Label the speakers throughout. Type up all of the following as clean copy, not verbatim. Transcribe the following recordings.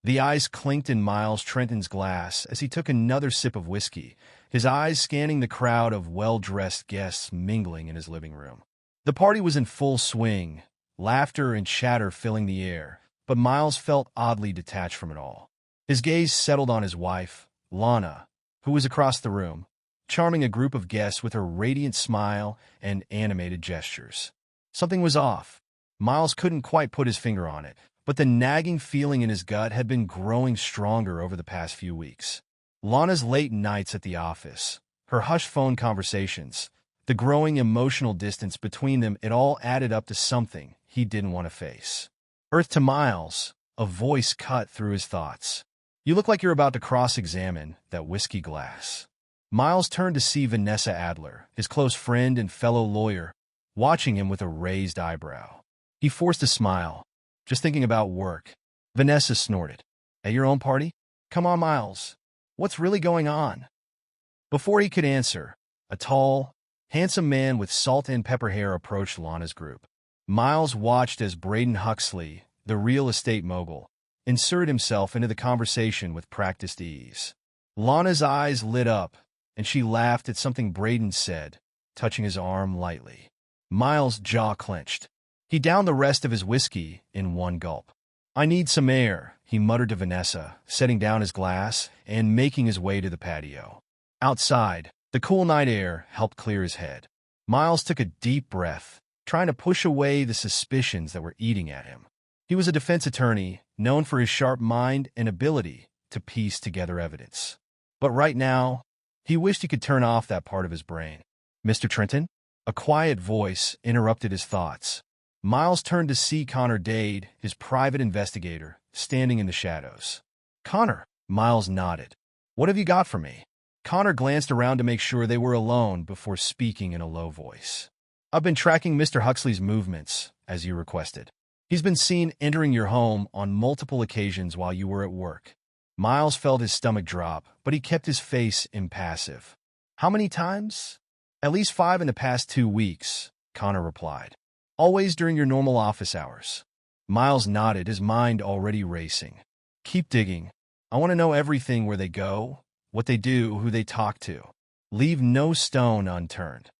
Speaker 1: The ice clinked in Miles Trenton's glass as he took another sip of whiskey, his eyes scanning the crowd of well-dressed guests mingling in his living room. The party was in full swing, laughter and chatter filling the air, but Miles felt oddly detached from it all. His gaze settled on his wife, Lana, who was across the room, charming a group of guests with her radiant smile and animated gestures. Something was off. Miles couldn't quite put his finger on it, but the nagging feeling in his gut had been growing stronger over the past few weeks. Lana's late nights at the office, her hushed phone conversations, the growing emotional distance between them, it all added up to something he didn't want to face. Earth to Miles, a voice cut through his thoughts. "You look like you're about to cross-examine that whiskey glass." Miles turned to see Vanessa Adler, his close friend and fellow lawyer, watching him with a raised eyebrow. He forced a smile. "Just thinking about work." Vanessa snorted. "At your own party? Come on, Miles. What's really going on?" Before he could answer, a tall, handsome man with salt and pepper hair approached Lana's group. Miles watched as Braden Huxley, the real estate mogul, inserted himself into the conversation with practiced ease. Lana's eyes lit up, and she laughed at something Braden said, touching his arm lightly. Miles' jaw clenched. He downed the rest of his whiskey in one gulp. "I need some air," he muttered to Vanessa, setting down his glass and making his way to the patio. Outside, the cool night air helped clear his head. Miles took a deep breath, trying to push away the suspicions that were eating at him. He was a defense attorney, known for his sharp mind and ability to piece together evidence. But right now, he wished he could turn off that part of his brain. "Mr. Trenton?" A quiet voice interrupted his thoughts. Miles turned to see Connor Dade, his private investigator, standing in the shadows. "Connor," Miles nodded. "What have you got for me?" Connor glanced around to make sure they were alone before speaking in a low voice. "I've been tracking Mr. Huxley's movements, as you requested. He's been seen entering your home on multiple occasions while you were at work." Miles felt his stomach drop, but he kept his face impassive. "How many times?" "At least 5 in the past 2 weeks," Connor replied. "Always during your normal office hours." Miles nodded, his mind already racing. "Keep digging. I want to know everything: where they go, what they do, who they talk to. Leave no stone unturned."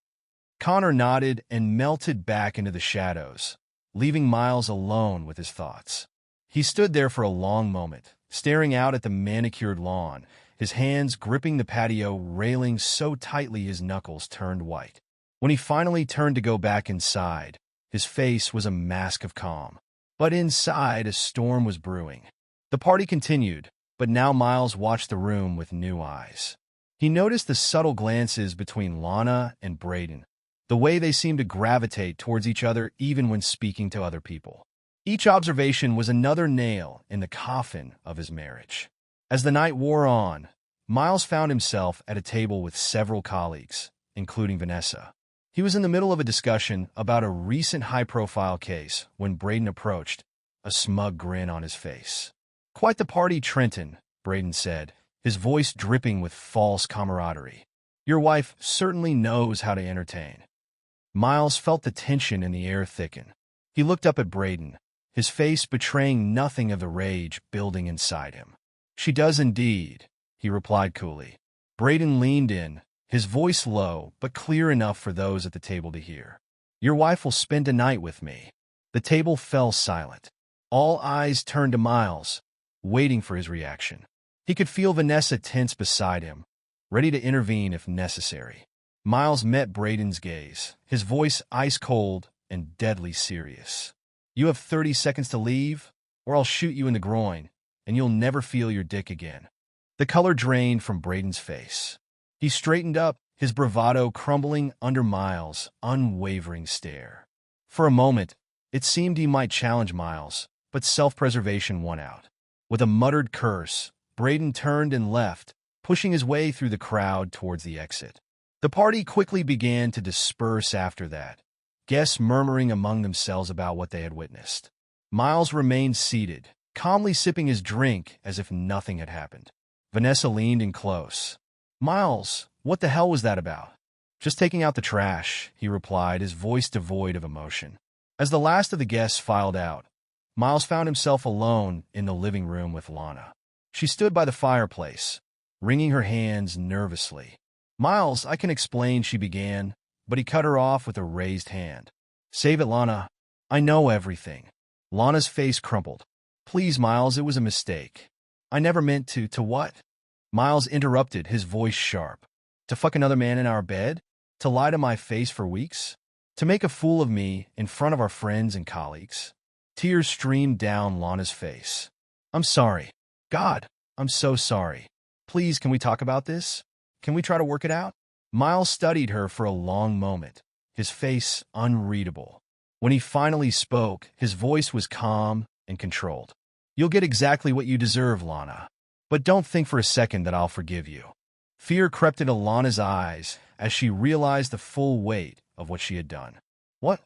Speaker 1: Connor nodded and melted back into the shadows, leaving Miles alone with his thoughts. He stood there for a long moment, staring out at the manicured lawn, his hands gripping the patio railing so tightly his knuckles turned white. When he finally turned to go back inside, his face was a mask of calm. But inside, a storm was brewing. The party continued, but now Miles watched the room with new eyes. He noticed the subtle glances between Lana and Braden, the way they seemed to gravitate towards each other even when speaking to other people. Each observation was another nail in the coffin of his marriage. As the night wore on, Miles found himself at a table with several colleagues, including Vanessa. He was in the middle of a discussion about a recent high-profile case when Braden approached, a smug grin on his face. "Quite the party, Trenton," Braden said, his voice dripping with false camaraderie. "Your wife certainly knows how to entertain." Miles felt the tension in the air thicken. He looked up at Braden, his face betraying nothing of the rage building inside him. "She does indeed," he replied coolly. Braden leaned in, his voice low but clear enough for those at the table to hear. "Your wife will spend a night with me." The table fell silent. All eyes turned to Miles, waiting for his reaction. He could feel Vanessa tense beside him, ready to intervene if necessary. Miles met Braden's gaze, his voice ice-cold and deadly serious. "You have 30 seconds to leave, or I'll shoot you in the groin, and you'll never feel your dick again." The color drained from Braden's face. He straightened up, his bravado crumbling under Miles' unwavering stare. For a moment, it seemed he might challenge Miles, but self-preservation won out. With a muttered curse, Braden turned and left, pushing his way through the crowd towards the exit. The party quickly began to disperse after that, guests murmuring among themselves about what they had witnessed. Miles remained seated, calmly sipping his drink as if nothing had happened. Vanessa leaned in close. "Miles, what the hell was that about?" "Just taking out the trash," he replied, his voice devoid of emotion. As the last of the guests filed out, Miles found himself alone in the living room with Lana. She stood by the fireplace, wringing her hands nervously. "Miles, I can explain," she began, but he cut her off with a raised hand. "Save it, Lana. I know everything." Lana's face crumpled. "Please, Miles, it was a mistake. I never meant to." "To what?" Miles interrupted, his voice sharp. "To fuck another man in our bed? To lie to my face for weeks? To make a fool of me in front of our friends and colleagues?" Tears streamed down Lana's face. "I'm sorry. God, I'm so sorry. Please, can we talk about this? Can we try to work it out?" Miles studied her for a long moment, his face unreadable. When he finally spoke, his voice was calm and controlled. "You'll get exactly what you deserve, Lana. But don't think for a second that I'll forgive you." Fear crept into Lana's eyes as she realized the full weight of what she had done. What?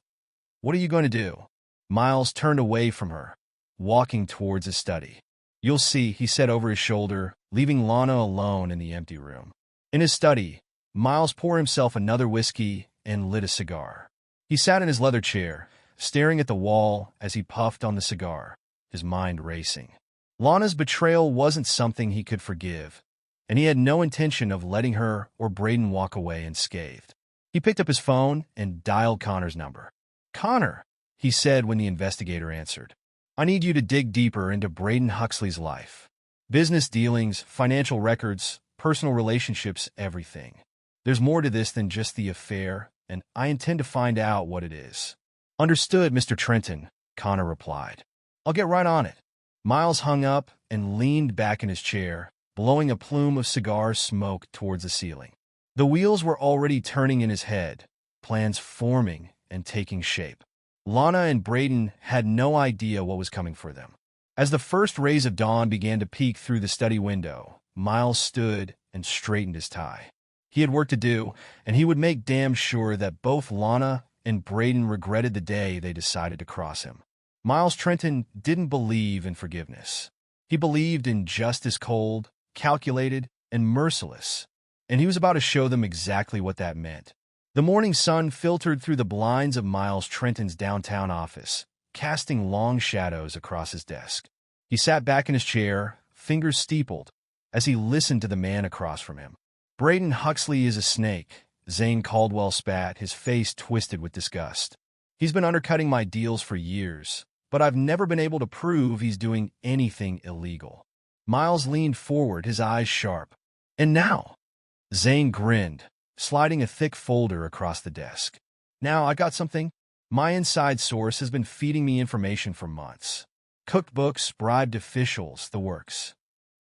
Speaker 1: What are you going to do?" Miles turned away from her, walking towards his study. "You'll see," he said over his shoulder, leaving Lana alone in the empty room. In his study, Miles poured himself another whiskey and lit a cigar. He sat in his leather chair, staring at the wall as he puffed on the cigar, his mind racing. Lana's betrayal wasn't something he could forgive, and he had no intention of letting her or Braden walk away unscathed. He picked up his phone and dialed Connor's number. "Connor," he said when the investigator answered, "I need you to dig deeper into Braden Huxley's life. Business dealings, financial records, personal relationships, everything. There's more to this than just the affair, and I intend to find out what it is." "Understood, Mr. Trenton," Connor replied. "I'll get right on it." Miles hung up and leaned back in his chair, blowing a plume of cigar smoke towards the ceiling. The wheels were already turning in his head, plans forming and taking shape. Lana and Braden had no idea what was coming for them. As the first rays of dawn began to peek through the study window, Miles stood and straightened his tie. He had work to do, and he would make damn sure that both Lana and Braden regretted the day they decided to cross him. Miles Trenton didn't believe in forgiveness. He believed in justice, cold, calculated, and merciless, and he was about to show them exactly what that meant. The morning sun filtered through the blinds of Miles Trenton's downtown office, casting long shadows across his desk. He sat back in his chair, fingers steepled, as he listened to the man across from him. "Braden Huxley is a snake," Zane Caldwell spat, his face twisted with disgust. "He's been undercutting my deals for years, but I've never been able to prove he's doing anything illegal." Miles leaned forward, his eyes sharp. "And now?" Zane grinned, sliding a thick folder across the desk. "Now I got something. My inside source has been feeding me information for months. Cooked books, bribed officials, the works."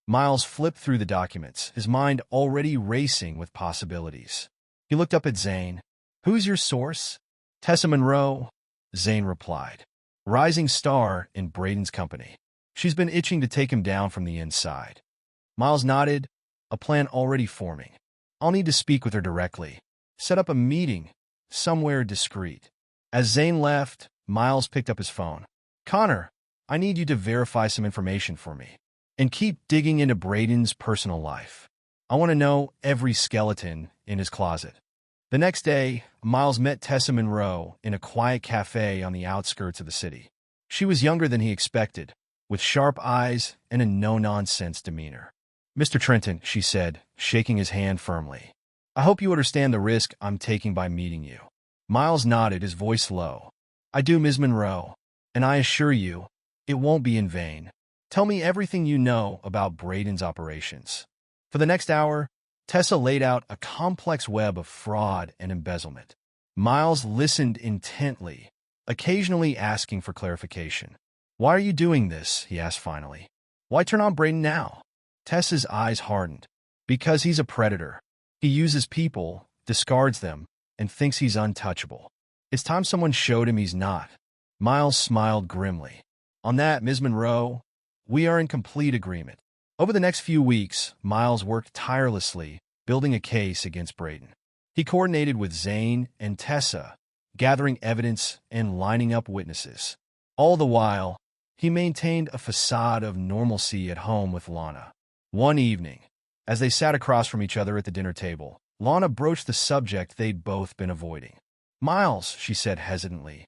Speaker 1: Miles flipped through the documents, his mind already racing with possibilities. He looked up at Zane. "Who's your source?" "Tessa Monroe," Zane replied. "Rising star in Braden's company. She's been itching to take him down from the inside." Miles nodded, a plan already forming. "I'll need to speak with her directly. Set up a meeting, somewhere discreet." As Zane left, Miles picked up his phone. "Connor, I need you to verify some information for me. And keep digging into Braden's personal life. I want to know every skeleton in his closet." The next day, Miles met Tessa Monroe in a quiet cafe on the outskirts of the city. She was younger than he expected, with sharp eyes and a no-nonsense demeanor. "Mr. Trenton," she said, shaking his hand firmly, "I hope you understand the risk I'm taking by meeting you." Miles nodded, his voice low. "I do, Ms. Monroe, and I assure you, it won't be in vain. Tell me everything you know about Braden's operations." For the next hour, Tessa laid out a complex web of fraud and embezzlement. Miles listened intently, occasionally asking for clarification. "Why are you doing this?" he asked finally. "Why turn on Braden now?" Tessa's eyes hardened. "Because he's a predator. He uses people, discards them, and thinks he's untouchable. It's time someone showed him he's not." Miles smiled grimly. "On that, Ms. Monroe, we are in complete agreement." Over the next few weeks, Miles worked tirelessly, building a case against Braden. He coordinated with Zane and Tessa, gathering evidence and lining up witnesses. All the while, he maintained a facade of normalcy at home with Lana. One evening, as they sat across from each other at the dinner table, Lana broached the subject they'd both been avoiding. "Miles," she said hesitantly,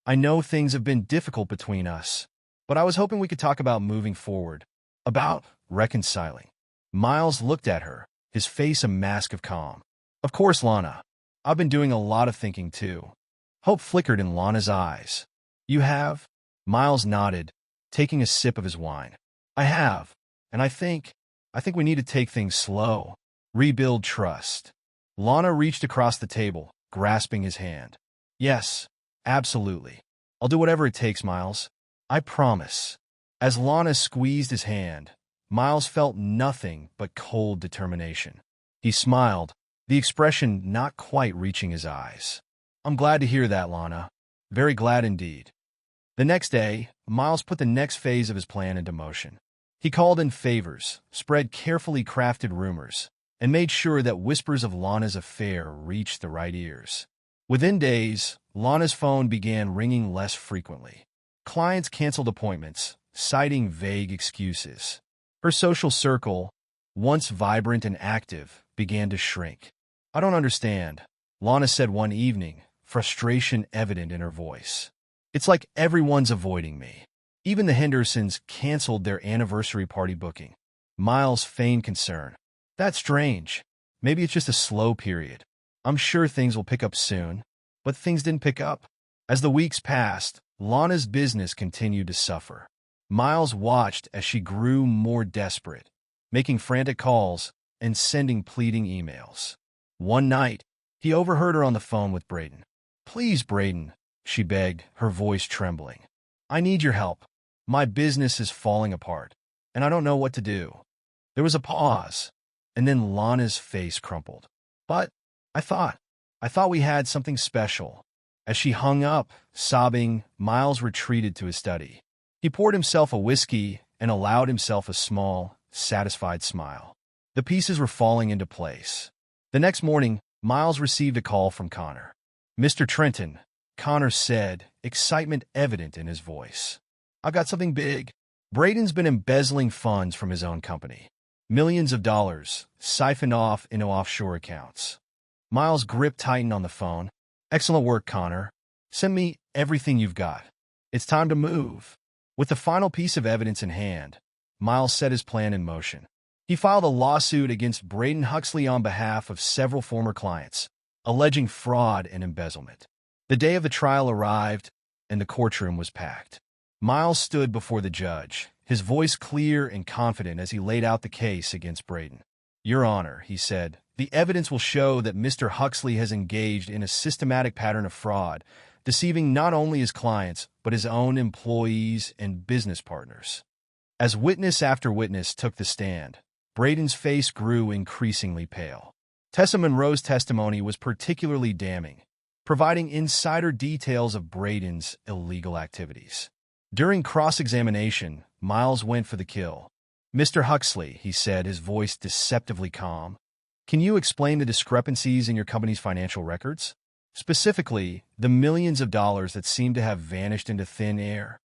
Speaker 1: "I know things have been difficult between us, but I was hoping we could talk about moving forward, about reconciling. Miles looked at her, his face a mask of calm. Of course, Lana. I've been doing a lot of thinking, too. Hope flickered in Lana's eyes. You have? Miles nodded, taking a sip of his wine. I have, and I think we need to take things slow. Rebuild trust. Lana reached across the table, grasping his hand. Yes, absolutely. I'll do whatever it takes, Miles. I promise. As Lana squeezed his hand, Miles felt nothing but cold determination. He smiled, the expression not quite reaching his eyes. I'm glad to hear that, Lana. Very glad indeed. The next day, Miles put the next phase of his plan into motion. He called in favors, spread carefully crafted rumors, and made sure that whispers of Lana's affair reached the right ears. Within days, Lana's phone began ringing less frequently. Clients canceled appointments, citing vague excuses. Her social circle, once vibrant and active, began to shrink. I don't understand, Lana said one evening, frustration evident in her voice. It's like everyone's avoiding me. Even the Hendersons canceled their anniversary party booking. Miles feigned concern. That's strange. Maybe it's just a slow period. I'm sure things will pick up soon. But things didn't pick up. As the weeks passed, Lana's business continued to suffer. Miles watched as she grew more desperate, making frantic calls and sending pleading emails. One night, he overheard her on the phone with Braden. Please, Braden, she begged, her voice trembling. I need your help. My business is falling apart, and I don't know what to do. There was a pause, and then Lana's face crumpled. But I thought we had something special. As she hung up, sobbing, Miles retreated to his study. He poured himself a whiskey and allowed himself a small, satisfied smile. The pieces were falling into place. The next morning, Miles received a call from Connor. Mr. Trenton, Connor said, excitement evident in his voice. I've got something big. Braden's been embezzling funds from his own company. Millions of dollars, siphoned off into offshore accounts. Miles' grip tightened on the phone. Excellent work, Connor. Send me everything you've got. It's time to move. With the final piece of evidence in hand, Miles set his plan in motion. He filed a lawsuit against Braden Huxley on behalf of several former clients, alleging fraud and embezzlement. The day of the trial arrived, and the courtroom was packed. Miles stood before the judge, his voice clear and confident as he laid out the case against Braden. Your Honor, he said, the evidence will show that Mr. Huxley has engaged in a systematic pattern of fraud, deceiving not only his clients, but his own employees and business partners. As witness after witness took the stand, Braden's face grew increasingly pale. Tessa Monroe's testimony was particularly damning, providing insider details of Braden's illegal activities. During cross-examination, Miles went for the kill. Mr. Huxley, he said, his voice deceptively calm, can you explain the discrepancies in your company's financial records? Specifically, the millions of dollars that seem to have vanished into thin air.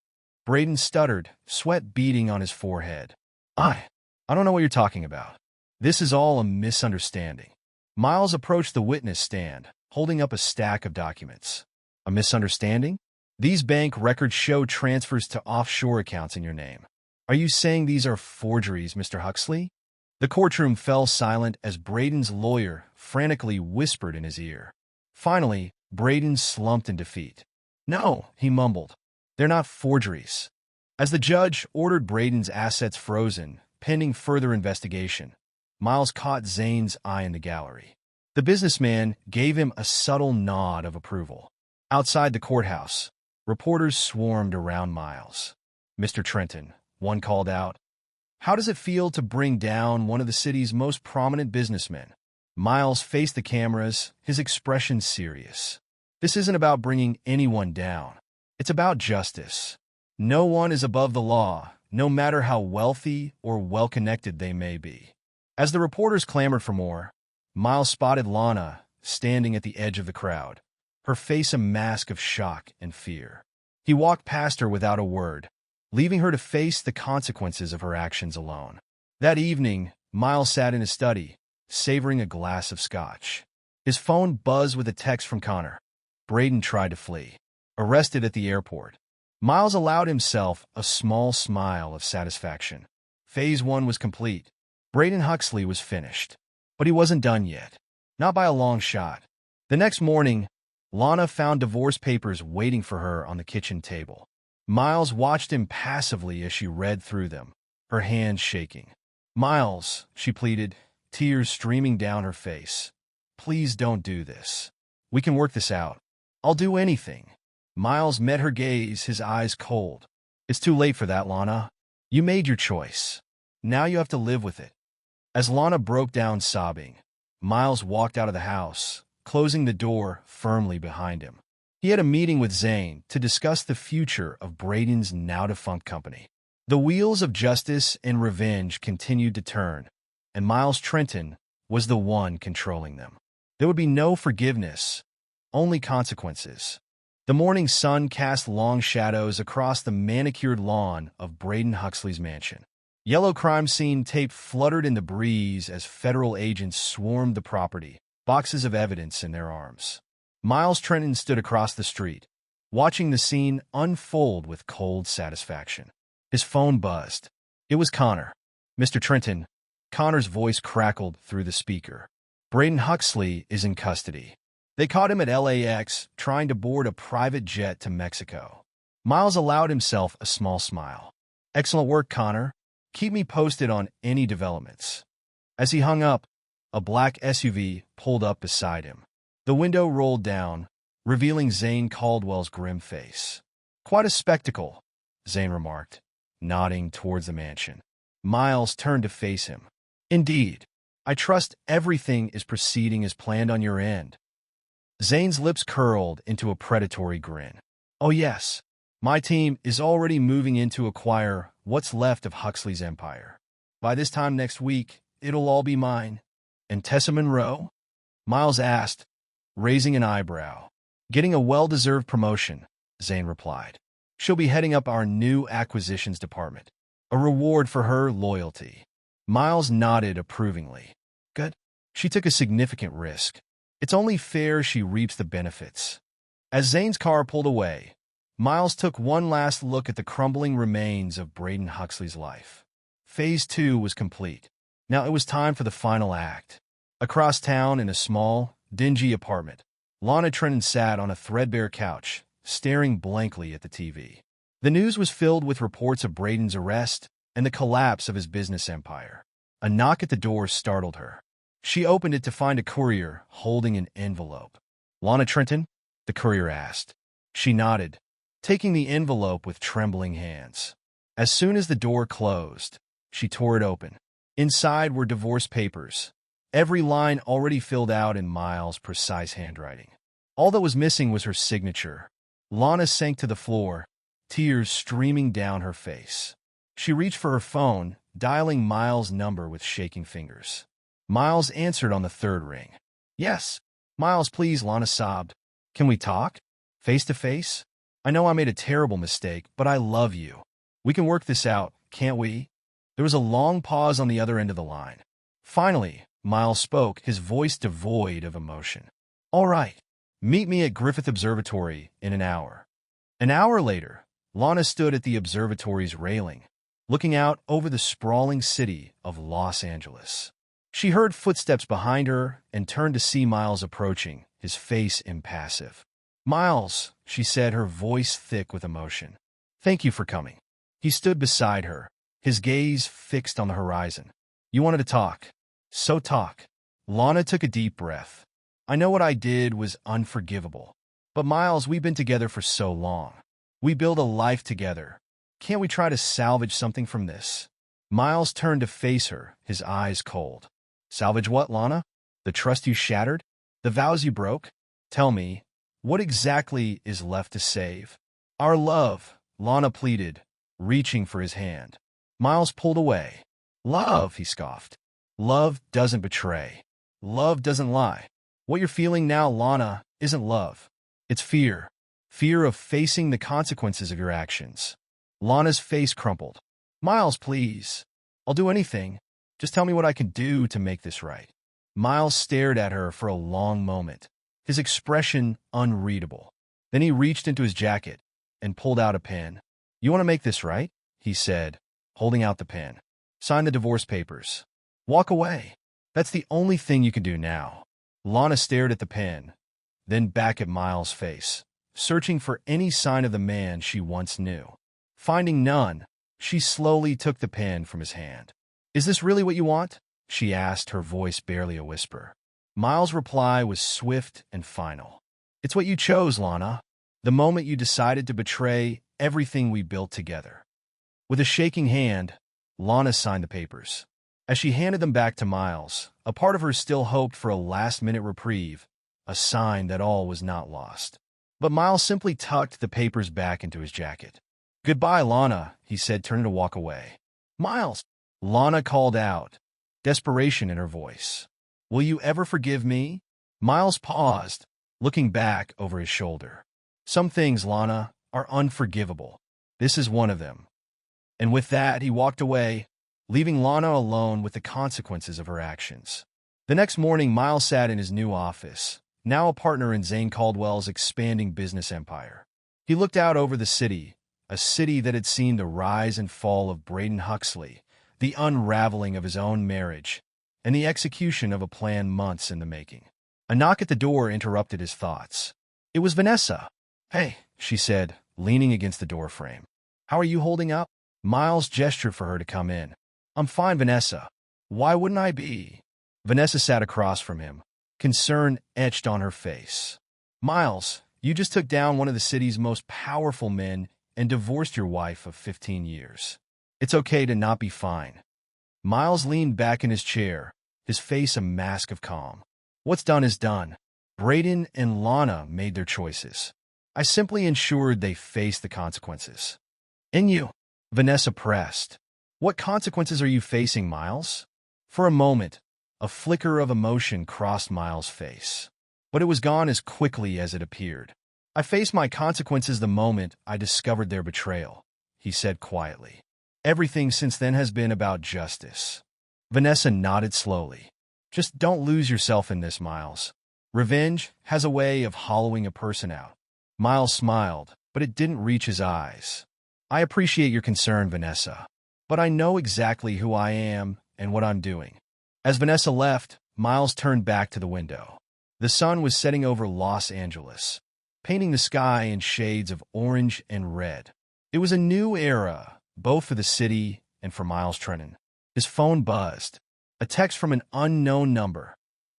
Speaker 1: Braden stuttered, sweat beading on his forehead. I don't know what you're talking about. This is all a misunderstanding. Miles approached the witness stand, holding up a stack of documents. A misunderstanding? These bank records show transfers to offshore accounts in your name. Are you saying these are forgeries, Mr. Huxley? The courtroom fell silent as Braden's lawyer frantically whispered in his ear. Finally, Braden slumped in defeat. No, he mumbled. They're not forgeries. As the judge ordered Braden's assets frozen, pending further investigation, Miles caught Zane's eye in the gallery. The businessman gave him a subtle nod of approval. Outside the courthouse, reporters swarmed around Miles. Mr. Trenton, one called out, how does it feel to bring down one of the city's most prominent businessmen? Miles faced the cameras, his expression serious. This isn't about bringing anyone down. It's about justice. No one is above the law, no matter how wealthy or well-connected they may be. As the reporters clamored for more, Miles spotted Lana standing at the edge of the crowd, her face a mask of shock and fear. He walked past her without a word, leaving her to face the consequences of her actions alone. That evening, Miles sat in his study, savoring a glass of scotch. His phone buzzed with a text from Connor. Braden tried to flee. Arrested at the airport. Miles allowed himself a small smile of satisfaction. Phase 1 was complete. Braden Huxley was finished. But he wasn't done yet. Not by a long shot. The next morning, Lana found divorce papers waiting for her on the kitchen table. Miles watched impassively as she read through them, her hands shaking. "Miles," she pleaded, tears streaming down her face. "Please don't do this. We can work this out. I'll do anything." Miles met her gaze, his eyes cold. "It's too late for that, Lana. You made your choice. Now you have to live with it." As Lana broke down sobbing, Miles walked out of the house, closing the door firmly behind him. He had a meeting with Zane to discuss the future of Braden's now-defunct company. The wheels of justice and revenge continued to turn, and Miles Trenton was the one controlling them. There would be no forgiveness, only consequences. The morning sun cast long shadows across the manicured lawn of Braden Huxley's mansion. Yellow crime scene tape fluttered in the breeze as federal agents swarmed the property, boxes of evidence in their arms. Miles Trenton stood across the street, watching the scene unfold with cold satisfaction. His phone buzzed. It was Connor. "Mr. Trenton," Connor's voice crackled through the speaker. "Braden Huxley is in custody. They caught him at LAX trying to board a private jet to Mexico." Miles allowed himself a small smile. "Excellent work, Connor. Keep me posted on any developments." As he hung up, a black SUV pulled up beside him. The window rolled down, revealing Zane Caldwell's grim face. "Quite a spectacle," Zane remarked, nodding towards the mansion. Miles turned to face him. "Indeed. I trust everything is proceeding as planned on your end." Zane's lips curled into a predatory grin. "Oh yes, my team is already moving in to acquire what's left of Huxley's empire. By this time next week, it'll all be mine." "And Tessa Monroe?" Miles asked, raising an eyebrow. "Getting a well-deserved promotion," Zane replied. "She'll be heading up our new acquisitions department. A reward for her loyalty." Miles nodded approvingly. "Good. She took a significant risk. It's only fair she reaps the benefits." As Zane's car pulled away, Miles took one last look at the crumbling remains of Braden Huxley's life. Phase 2 was complete. Now it was time for the final act. Across town in a small, dingy apartment, Lana Trenton sat on a threadbare couch, staring blankly at the TV. The news was filled with reports of Braden's arrest and the collapse of his business empire. A knock at the door startled her. She opened it to find a courier holding an envelope. "Lana Trenton?" the courier asked. She nodded, taking the envelope with trembling hands. As soon as the door closed, she tore it open. Inside were divorce papers, every line already filled out in Miles' precise handwriting. All that was missing was her signature. Lana sank to the floor, tears streaming down her face. She reached for her phone, dialing Miles' number with shaking fingers. Miles answered on the third ring. "Yes. Miles, please," Lana sobbed. "Can we talk? Face to face? I know I made a terrible mistake, but I love you. We can work this out, can't we?" There was a long pause on the other end of the line. Finally, Miles spoke, his voice devoid of emotion. "All right. Meet me at Griffith Observatory in an hour." An hour later, Lana stood at the observatory's railing, looking out over the sprawling city of Los Angeles. She heard footsteps behind her and turned to see Miles approaching, his face impassive. "Miles," she said, her voice thick with emotion. "Thank you for coming." He stood beside her, his gaze fixed on the horizon. "You wanted to talk. So talk." Lana took a deep breath. "I know what I did was unforgivable. But Miles, we've been together for so long. We build a life together. Can't we try to salvage something from this?" Miles turned to face her, his eyes cold. "Salvage what, Lana? The trust you shattered? The vows you broke? Tell me, what exactly is left to save?" "Our love," Lana pleaded, reaching for his hand. Miles pulled away. "Love," he scoffed. "Love doesn't betray. Love doesn't lie. What you're feeling now, Lana, isn't love. It's fear. Fear of facing the consequences of your actions." Lana's face crumpled. "Miles, please. I'll do anything. Just tell me what I can do to make this right." Miles stared at her for a long moment, his expression unreadable. Then he reached into his jacket and pulled out a pen. You want to make this right? He said, holding out the pen. Sign the divorce papers. Walk away. That's the only thing you can do now. Lana stared at the pen, then back at Miles' face, searching for any sign of the man she once knew. Finding none, she slowly took the pen from his hand. Is this really what you want? She asked, her voice barely a whisper. Miles' reply was swift and final. It's what you chose, Lana. The moment you decided to betray everything we built together. With a shaking hand, Lana signed the papers. As she handed them back to Miles, a part of her still hoped for a last-minute reprieve, a sign that all was not lost. But Miles simply tucked the papers back into his jacket. Goodbye, Lana, he said, turning to walk away. Miles, Lana called out, desperation in her voice. Will you ever forgive me? Miles paused, looking back over his shoulder. Some things, Lana, are unforgivable. This is one of them. And with that, he walked away, leaving Lana alone with the consequences of her actions. The next morning, Miles sat in his new office, now a partner in Zane Caldwell's expanding business empire. He looked out over the city, a city that had seen the rise and fall of Braden Huxley, the unraveling of his own marriage, and the execution of a plan months in the making. A knock at the door interrupted his thoughts. It was Vanessa. Hey, she said, leaning against the doorframe. How are you holding up? Miles gestured for her to come in. I'm fine, Vanessa. Why wouldn't I be? Vanessa sat across from him, concern etched on her face. Miles, you just took down one of the city's most powerful men and divorced your wife of 15 years. It's okay to not be fine. Miles leaned back in his chair, his face a mask of calm. What's done is done. Braden and Lana made their choices. I simply ensured they faced the consequences. And you? Vanessa pressed. What consequences are you facing, Miles? For a moment, a flicker of emotion crossed Miles' face. But it was gone as quickly as it appeared. I faced my consequences the moment I discovered their betrayal, he said quietly. Everything since then has been about justice. Vanessa nodded slowly. Just don't lose yourself in this, Miles. Revenge has a way of hollowing a person out. Miles smiled, but it didn't reach his eyes. I appreciate your concern, Vanessa, but I know exactly who I am and what I'm doing. As Vanessa left, Miles turned back to the window. The sun was setting over Los Angeles, painting the sky in shades of orange and red. It was a new era, both for the city and for Miles Trenton. His phone buzzed. A text from an unknown number.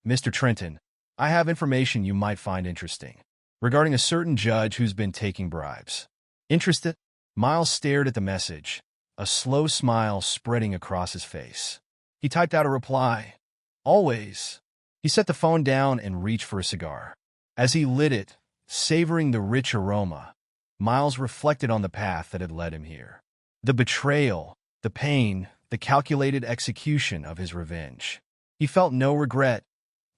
Speaker 1: Mr. Trenton, I have information you might find interesting regarding a certain judge who's been taking bribes. Interested? Miles stared at the message, a slow smile spreading across his face. He typed out a reply. Always. He set the phone down and reached for a cigar. As he lit it, savoring the rich aroma, Miles reflected on the path that had led him here. The betrayal, the pain, the calculated execution of his revenge. He felt no regret,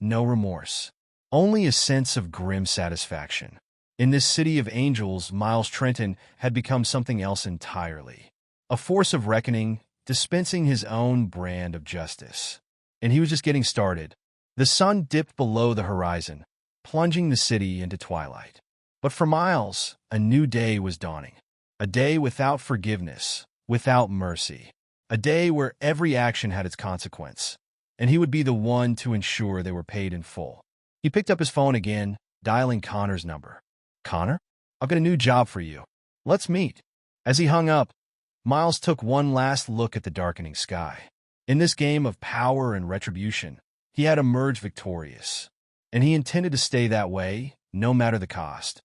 Speaker 1: no remorse, only a sense of grim satisfaction. In this city of angels, Miles Trenton had become something else entirely. A force of reckoning, dispensing his own brand of justice. And he was just getting started. The sun dipped below the horizon, plunging the city into twilight. But for Miles, a new day was dawning. A day without forgiveness, without mercy. A day where every action had its consequence. And he would be the one to ensure they were paid in full. He picked up his phone again, dialing Connor's number. Connor? I've got a new job for you. Let's meet. As he hung up, Miles took one last look at the darkening sky. In this game of power and retribution, he had emerged victorious. And he intended to stay that way, no matter the cost.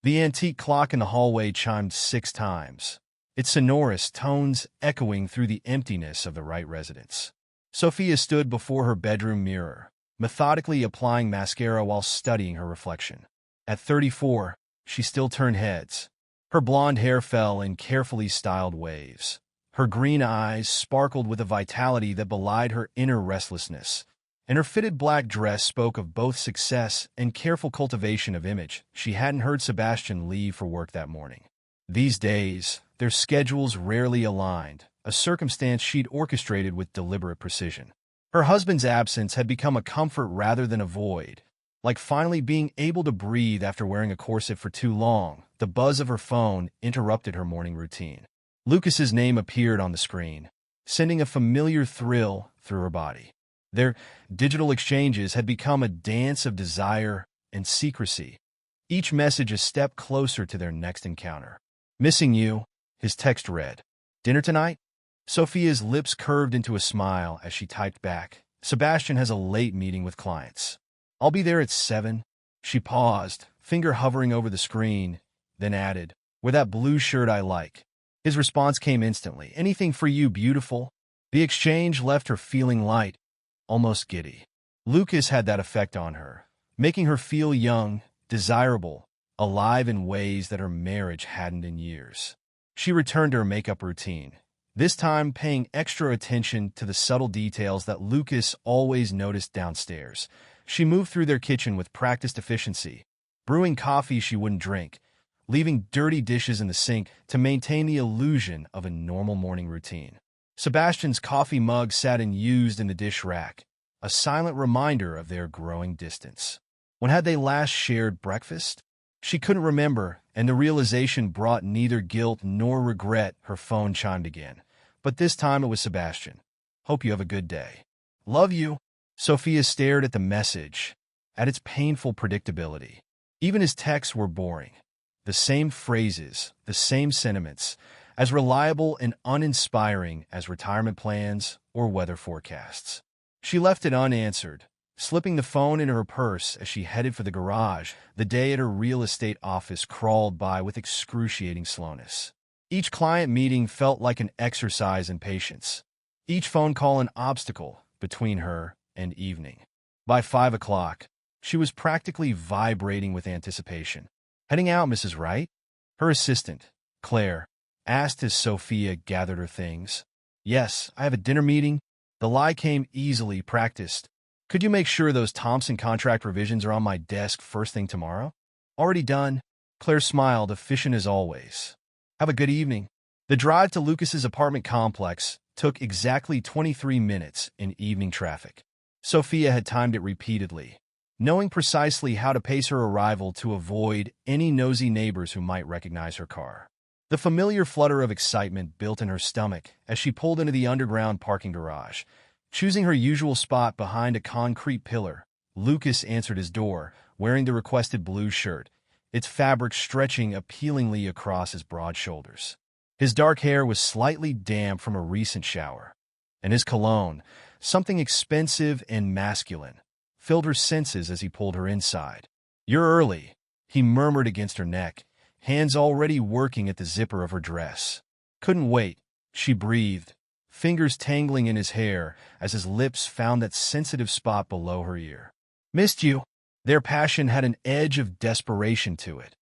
Speaker 1: The antique clock in the hallway chimed 6 times, its sonorous tones echoing through the emptiness of the Wright residence. Sophia stood before her bedroom mirror, methodically applying mascara while studying her reflection. At 34, she still turned heads. Her blonde hair fell in carefully styled waves. Her green eyes sparkled with a vitality that belied her inner restlessness, and her fitted black dress spoke of both success and careful cultivation of image. She hadn't heard Sebastian leave for work that morning. These days, their schedules rarely aligned, a circumstance she'd orchestrated with deliberate precision. Her husband's absence had become a comfort rather than a void, like finally being able to breathe after wearing a corset for too long. The buzz of her phone interrupted her morning routine. Lucas's name appeared on the screen, sending a familiar thrill through her body. Their digital exchanges had become a dance of desire and secrecy, each message a step closer to their next encounter. "Missing you," his text read. "Dinner tonight?" Sophia's lips curved into a smile as she typed back, "Sebastian has a late meeting with clients. I'll be there at 7. She paused, finger hovering over the screen, then added, "With that blue shirt I like." His response came instantly, "Anything for you, beautiful." The exchange left her feeling light, almost giddy. Lucas had that effect on her, making her feel young, desirable, alive in ways that her marriage hadn't in years. She returned to her makeup routine, this time paying extra attention to the subtle details that Lucas always noticed downstairs. She moved through their kitchen with practiced efficiency, brewing coffee she wouldn't drink, leaving dirty dishes in the sink to maintain the illusion of a normal morning routine. Sebastian's coffee mug sat unused in the dish rack, a silent reminder of their growing distance. When had they last shared breakfast? She couldn't remember, and the realization brought neither guilt nor regret. Her phone chimed again, but this time it was Sebastian. "Hope you have a good day. Love you." Sophia stared at the message, at its painful predictability. Even his texts were boring. The same phrases, the same sentiments, as reliable and uninspiring as retirement plans or weather forecasts. She left it unanswered, slipping the phone into her purse as she headed for the garage. The day at her real estate office crawled by with excruciating slowness. Each client meeting felt like an exercise in patience, each phone call an obstacle between her and evening. By 5 o'clock, she was practically vibrating with anticipation. "Heading out, Mrs. Wright?" her assistant, Claire, asked as Sophia gathered her things. "Yes, I have a dinner meeting." The lie came easily practiced. "Could you make sure those Thompson contract revisions are on my desk first thing tomorrow?" "Already done." Claire smiled, efficient as always. "Have a good evening." The drive to Lucas's apartment complex took exactly 23 minutes in evening traffic. Sophia had timed it repeatedly, knowing precisely how to pace her arrival to avoid any nosy neighbors who might recognize her car. The familiar flutter of excitement built in her stomach as she pulled into the underground parking garage. Choosing her usual spot behind a concrete pillar, Lucas answered his door, wearing the requested blue shirt, its fabric stretching appealingly across his broad shoulders. His dark hair was slightly damp from a recent shower, and his cologne, something expensive and masculine, filled her senses as he pulled her inside. "You're early," he murmured against her neck, hands already working at the zipper of her dress. "Couldn't wait," she breathed, fingers tangling in his hair as his lips found that sensitive spot below her ear. "Missed you." Their passion had an edge of desperation to it,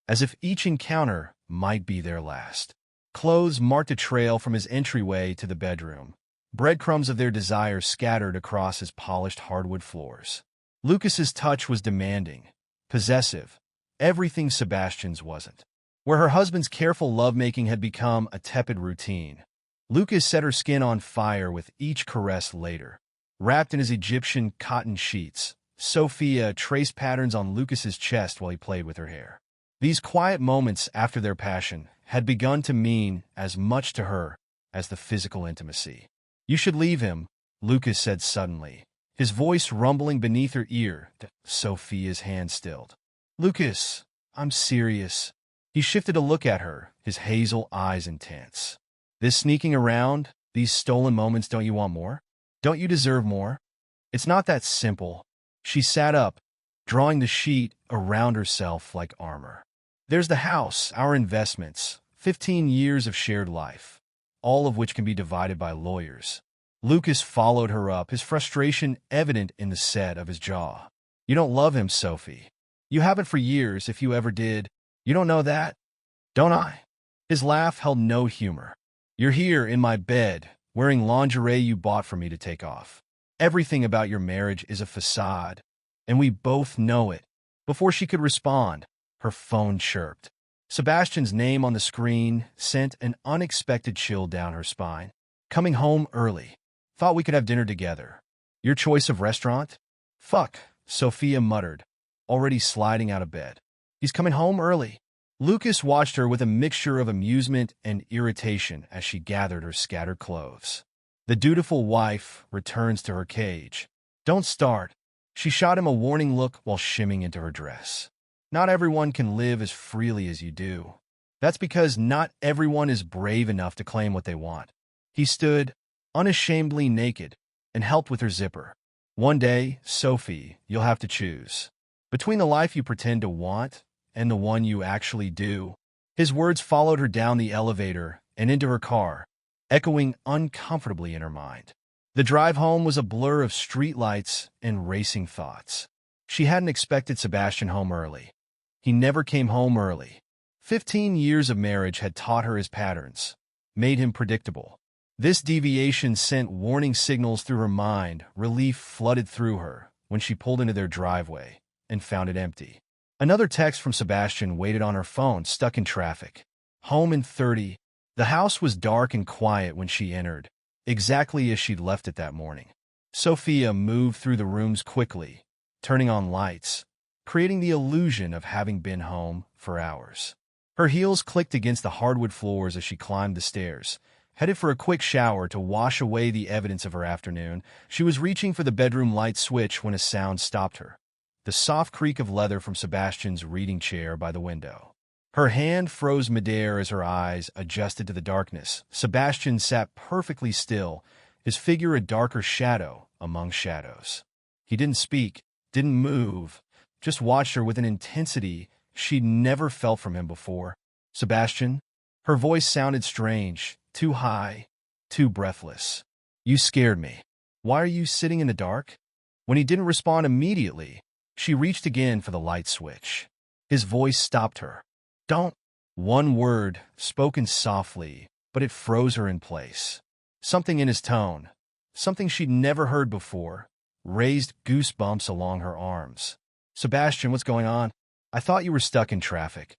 Speaker 1: as if each encounter might be their last. Clothes marked a trail from his entryway to the bedroom, breadcrumbs of their desire scattered across his polished hardwood floors. Lucas's touch was demanding, possessive, everything Sebastian's wasn't. Where her husband's careful lovemaking had become a tepid routine, Lucas set her skin on fire with each caress later. Wrapped in his Egyptian cotton sheets, Sophia traced patterns on Lucas's chest while he played with her hair. These quiet moments after their passion had begun to mean as much to her as the physical intimacy. "You should leave him," Lucas said suddenly, his voice rumbling beneath her ear. Sophia's hand stilled. "Lucas, I'm serious." He shifted to look at her, his hazel eyes intense. "This sneaking around, these stolen moments, don't you want more? Don't you deserve more?" "It's not that simple." She sat up, drawing the sheet around herself like armor. "There's the house, our investments, 15 years of shared life, all of which can be divided by lawyers." Lucas followed her up, his frustration evident in the set of his jaw. "You don't love him, Sophie. You haven't for years, if you ever did. You don't know that, don't I?" His laugh held no humor. "You're here in my bed, wearing lingerie you bought for me to take off. Everything about your marriage is a facade, and we both know it." Before she could respond, her phone chirped. Sebastian's name on the screen sent an unexpected chill down her spine. "Coming home early. Thought we could have dinner together. Your choice of restaurant?" "Fuck," Sophia muttered, already sliding out of bed. He's coming home early. Lucas watched her with a mixture of amusement and irritation as she gathered her scattered clothes. The dutiful wife returns to her cage. Don't start. She shot him a warning look while shimming into her dress. Not everyone can live as freely as you do. That's because not everyone is brave enough to claim what they want. He stood, unashamedly naked, and helped with her zipper. One day, Sophie, you'll have to choose between the life you pretend to want and the one you actually do. His words followed her down the elevator and into her car, echoing uncomfortably in her mind. The drive home was a blur of streetlights and racing thoughts. She hadn't expected Sebastian home early. He never came home early. 15 years of marriage had taught her his patterns, made him predictable. This deviation sent warning signals through her mind. Relief flooded through her when she pulled into their driveway and found it empty. Another text from Sebastian waited on her phone, stuck in traffic. Home in 30. The house was dark and quiet when she entered, exactly as she'd left it that morning. Sophia moved through the rooms quickly, turning on lights, creating the illusion of having been home for hours. Her heels clicked against the hardwood floors as she climbed the stairs. Headed for a quick shower to wash away the evidence of her afternoon, she was reaching for the bedroom light switch when a sound stopped her. The soft creak of leather from Sebastian's reading chair by the window. Her hand froze midair as her eyes adjusted to the darkness. Sebastian sat perfectly still, his figure a darker shadow among shadows. He didn't speak, didn't move, just watched her with an intensity she'd never felt from him before. Sebastian? Her voice sounded strange, too high, too breathless. You scared me. Why are you sitting in the dark? When he didn't respond immediately, she reached again for the light switch. His voice stopped her. Don't. One word, spoken softly, but it froze her in place. Something in his tone, something she'd never heard before, raised goosebumps along her arms. Sebastian, what's going on? I thought you were stuck in traffic.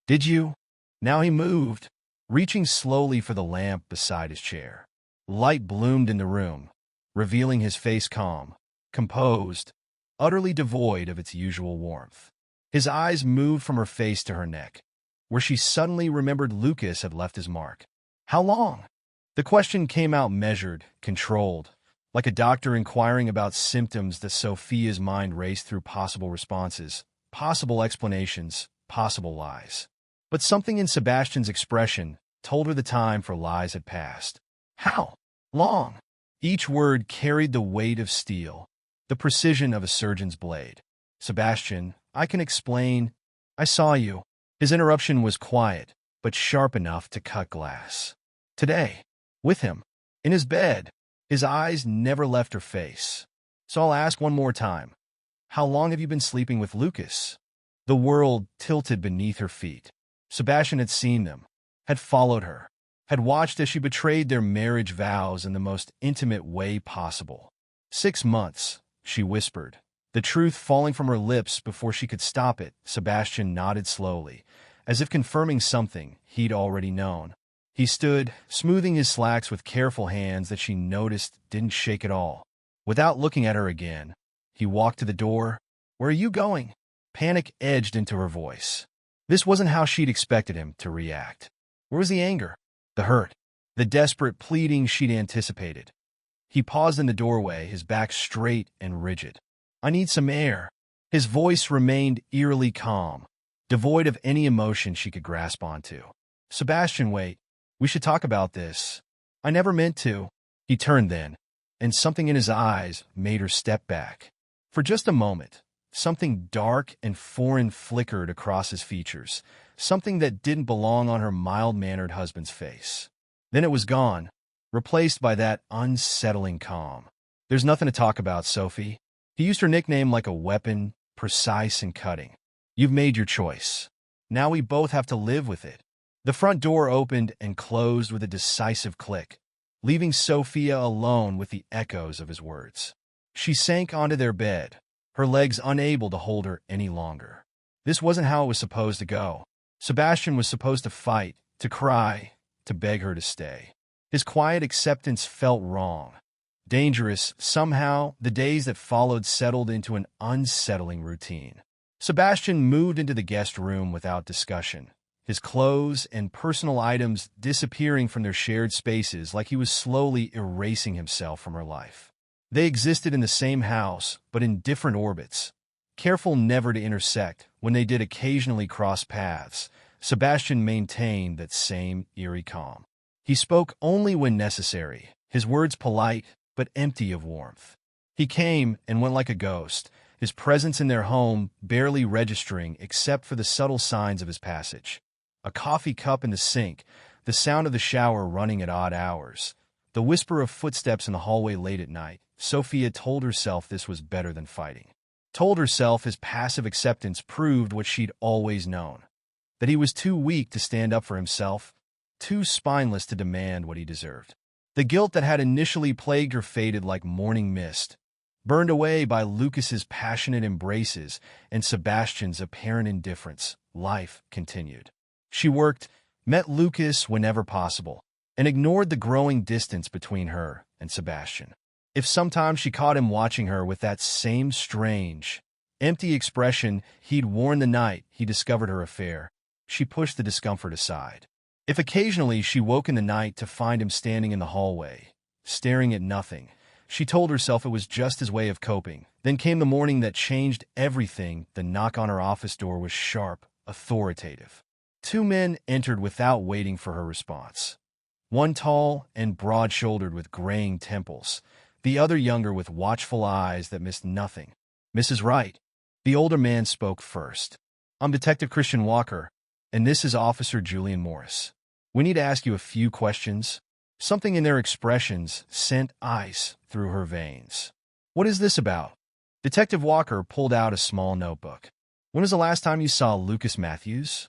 Speaker 1: Did you? Now he moved, reaching slowly for the lamp beside his chair. Light bloomed in the room, revealing his face calm, composed, utterly devoid of its usual warmth. His eyes moved from her face to her neck, where she suddenly remembered Lucas had left his mark. How long? The question came out measured, controlled, like a doctor inquiring about symptoms that Sophia's mind raced through possible responses, possible explanations, possible lies. But something in Sebastian's expression told her the time for lies had passed. How long? Each word carried the weight of steel, the precision of a surgeon's blade. Sebastian, I can explain. I saw you. His interruption was quiet, but sharp enough to cut glass. Today, with him, in his bed, his eyes never left her face. So I'll ask one more time. How long have you been sleeping with Lucas? The world tilted beneath her feet. Sebastian had seen them, had followed her, had watched as she betrayed their marriage vows in the most intimate way possible. 6 months, she whispered, the truth falling from her lips before she could stop it. Sebastian nodded slowly, as if confirming something he'd already known. He stood, smoothing his slacks with careful hands that she noticed didn't shake at all. Without looking at her again, he walked to the door. Where are you going? Panic edged into her voice. This wasn't how she'd expected him to react. Where was the anger, the hurt, the desperate pleading she'd anticipated? He paused in the doorway, his back straight and rigid. I need some air. His voice remained eerily calm, devoid of any emotion she could grasp onto. Sebastian, wait. We should talk about this. I never meant to. He turned then, and something in his eyes made her step back. For just a moment, something dark and foreign flickered across his features, something that didn't belong on her mild-mannered husband's face. Then it was gone, replaced by that unsettling calm. There's nothing to talk about, Sophie. He used her nickname like a weapon, precise and cutting. You've made your choice. Now we both have to live with it. The front door opened and closed with a decisive click, leaving Sophia alone with the echoes of his words. She sank onto their bed, her legs unable to hold her any longer. This wasn't how it was supposed to go. Sebastian was supposed to fight, to cry, to beg her to stay. His quiet acceptance felt wrong, dangerous. Somehow, the days that followed settled into an unsettling routine. Sebastian moved into the guest room without discussion, his clothes and personal items disappearing from their shared spaces like he was slowly erasing himself from her life. They existed in the same house, but in different orbits. Careful never to intersect, when they did occasionally cross paths, Sebastian maintained that same eerie calm. He spoke only when necessary, his words polite but empty of warmth. He came and went like a ghost, his presence in their home barely registering except for the subtle signs of his passage. A coffee cup in the sink, the sound of the shower running at odd hours, the whisper of footsteps in the hallway late at night. Sophia told herself this was better than fighting. Told herself his passive acceptance proved what she'd always known, that he was too weak to stand up for himself, too spineless to demand what he deserved. The guilt that had initially plagued her faded like morning mist, burned away by Lucas's passionate embraces and Sebastian's apparent indifference. Life continued. She worked, met Lucas whenever possible, and ignored the growing distance between her and Sebastian. If sometimes she caught him watching her with that same strange, empty expression he'd worn the night he discovered her affair, she pushed the discomfort aside. If occasionally she woke in the night to find him standing in the hallway, staring at nothing, she told herself it was just his way of coping. Then came the morning that changed everything. The knock on her office door was sharp, authoritative. Two men entered without waiting for her response. One tall and broad-shouldered with graying temples, the other younger with watchful eyes that missed nothing. "Mrs. Wright." The older man spoke first. "I'm Detective Christian Walker, and this is Officer Julian Morris. We need to ask you a few questions." Something in their expressions sent ice through her veins. "What is this about?" Detective Walker pulled out a small notebook. "When was the last time you saw Lucas Matthews?"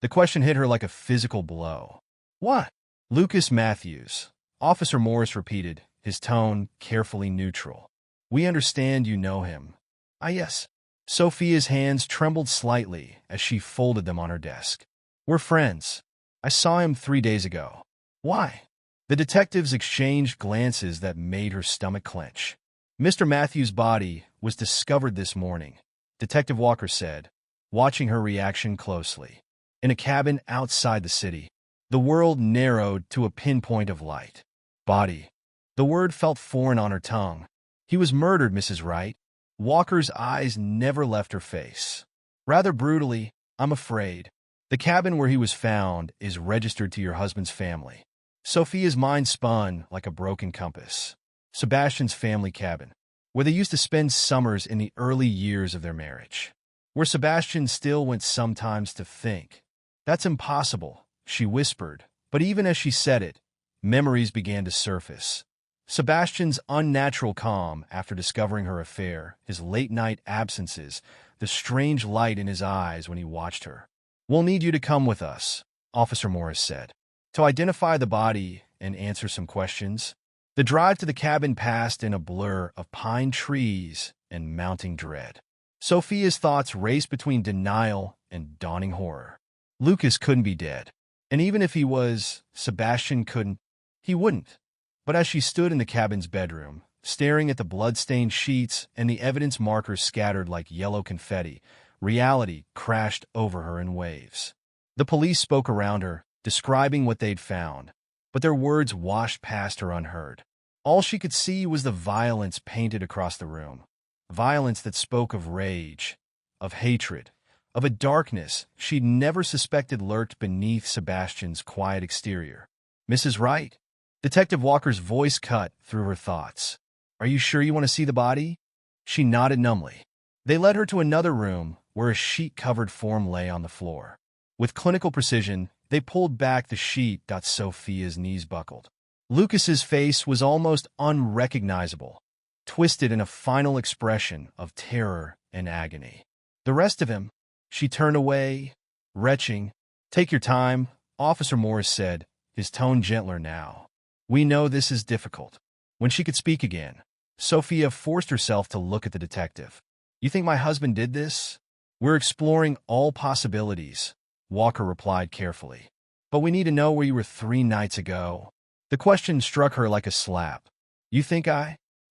Speaker 1: The question hit her like a physical blow. "What?" "Lucas Matthews," Officer Morris repeated, his tone carefully neutral. "We understand you know him." "Ah, yes." Sophia's hands trembled slightly as she folded them on her desk. "We're friends. I saw him 3 days ago." "Why?" The detectives exchanged glances that made her stomach clench. "Mr. Matthews' body was discovered this morning," Detective Walker said, watching her reaction closely. "In a cabin outside the city." The world narrowed to a pinpoint of light. "Body." The word felt foreign on her tongue. "He was murdered, Mrs. Wright." Walker's eyes never left her face. "Rather brutally, I'm afraid. The cabin where he was found is registered to your husband's family." Sophia's mind spun like a broken compass. Sebastian's family cabin, where they used to spend summers in the early years of their marriage. Where Sebastian still went sometimes to think. "That's impossible," she whispered, but even as she said it, memories began to surface. Sebastian's unnatural calm after discovering her affair, his late-night absences, the strange light in his eyes when he watched her. "We'll need you to come with us," Officer Morris said, "to identify the body and answer some questions." The drive to the cabin passed in a blur of pine trees and mounting dread. Sophia's thoughts raced between denial and dawning horror. Lucas couldn't be dead. And even if he was, Sebastian couldn't. He wouldn't. But as she stood in the cabin's bedroom, staring at the blood-stained sheets and the evidence markers scattered like yellow confetti, reality crashed over her in waves. The police spoke around her, describing what they'd found, but their words washed past her unheard. All she could see was the violence painted across the room. Violence that spoke of rage, of hatred, of a darkness she'd never suspected lurked beneath Sebastian's quiet exterior. "Mrs. Wright?" Detective Walker's voice cut through her thoughts. "Are you sure you want to see the body?" She nodded numbly. They led her to another room where a sheet-covered form lay on the floor. With clinical precision, they pulled back the sheet. Sophia's knees buckled. Lucas's face was almost unrecognizable, twisted in a final expression of terror and agony. The rest of him, she turned away, retching. "Take your time," Officer Morris said, his tone gentler now. "We know this is difficult." When she could speak again, Sophia forced herself to look at the detective. "You think my husband did this?" "We're exploring all possibilities," Walker replied carefully. "But we need to know where you were 3 nights ago." The question struck her like a slap. "You think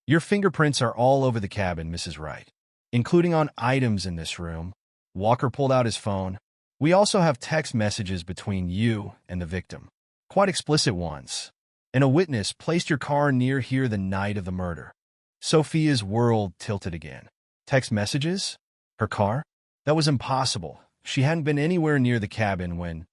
Speaker 1: Your fingerprints are all over the cabin, Mrs. Wright, including on items in this room." Walker pulled out his phone. "We also have text messages between you and the victim. Quite explicit ones. And a witness placed your car near here the night of the murder." Sophia's world tilted again. Text messages? Her car? That was impossible. She hadn't been anywhere near the cabin when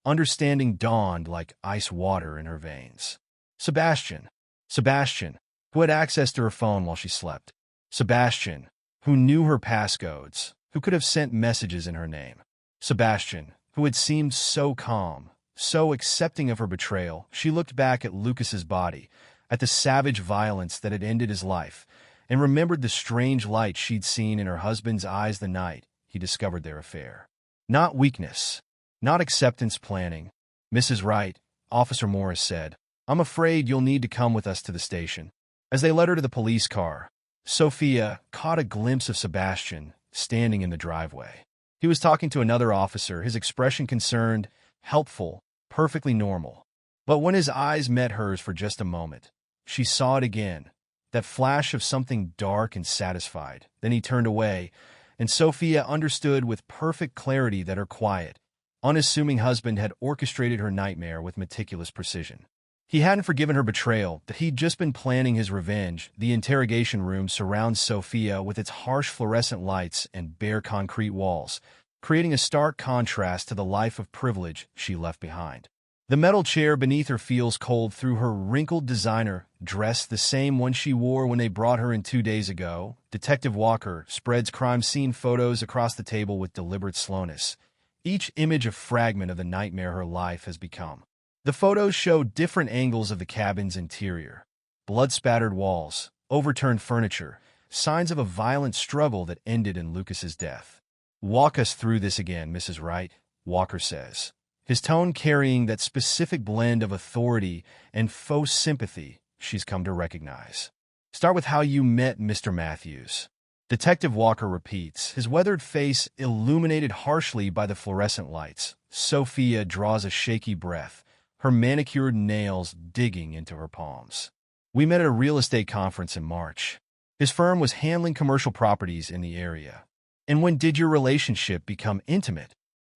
Speaker 1: understanding dawned like ice water in her veins. Sebastian. Sebastian, who had access to her phone while she slept. Sebastian, who knew her passcodes, who could have sent messages in her name. Sebastian, who had seemed so calm, so accepting of her betrayal. She looked back at Lucas's body, at the savage violence that had ended his life, and remembered the strange light she'd seen in her husband's eyes the night he discovered their affair. Not weakness, not acceptance planning. "Mrs. Wright," Officer Morris said, "I'm afraid you'll need to come with us to the station." As they led her to the police car, Sophia caught a glimpse of Sebastian standing in the driveway. He was talking to another officer, his expression concerned, helpful, perfectly normal. But when his eyes met hers for just a moment, she saw it again, that flash of something dark and satisfied. Then he turned away, and Sophia understood with perfect clarity that her quiet, unassuming husband had orchestrated her nightmare with meticulous precision. He hadn't forgiven her betrayal, that he'd just been planning his revenge. The interrogation room surrounds Sophia with its harsh fluorescent lights and bare concrete walls, creating a stark contrast to the life of privilege she left behind. The metal chair beneath her feels cold through her wrinkled designer dress, the same one she wore when they brought her in 2 days ago. Detective Walker spreads crime scene photos across the table with deliberate slowness, each image a fragment of the nightmare her life has become. The photos show different angles of the cabin's interior. Blood-spattered walls, overturned furniture, signs of a violent struggle that ended in Lucas's death. "Walk us through this again, Mrs. Wright," Walker says, his tone carrying that specific blend of authority and faux sympathy she's come to recognize. "Start with how you met Mr. Matthews." Detective Walker repeats, his weathered face illuminated harshly by the fluorescent lights. Sophia draws a shaky breath, her manicured nails digging into her palms. "We met at a real estate conference in March. His firm was handling commercial properties in the area." "And when did your relationship become intimate?"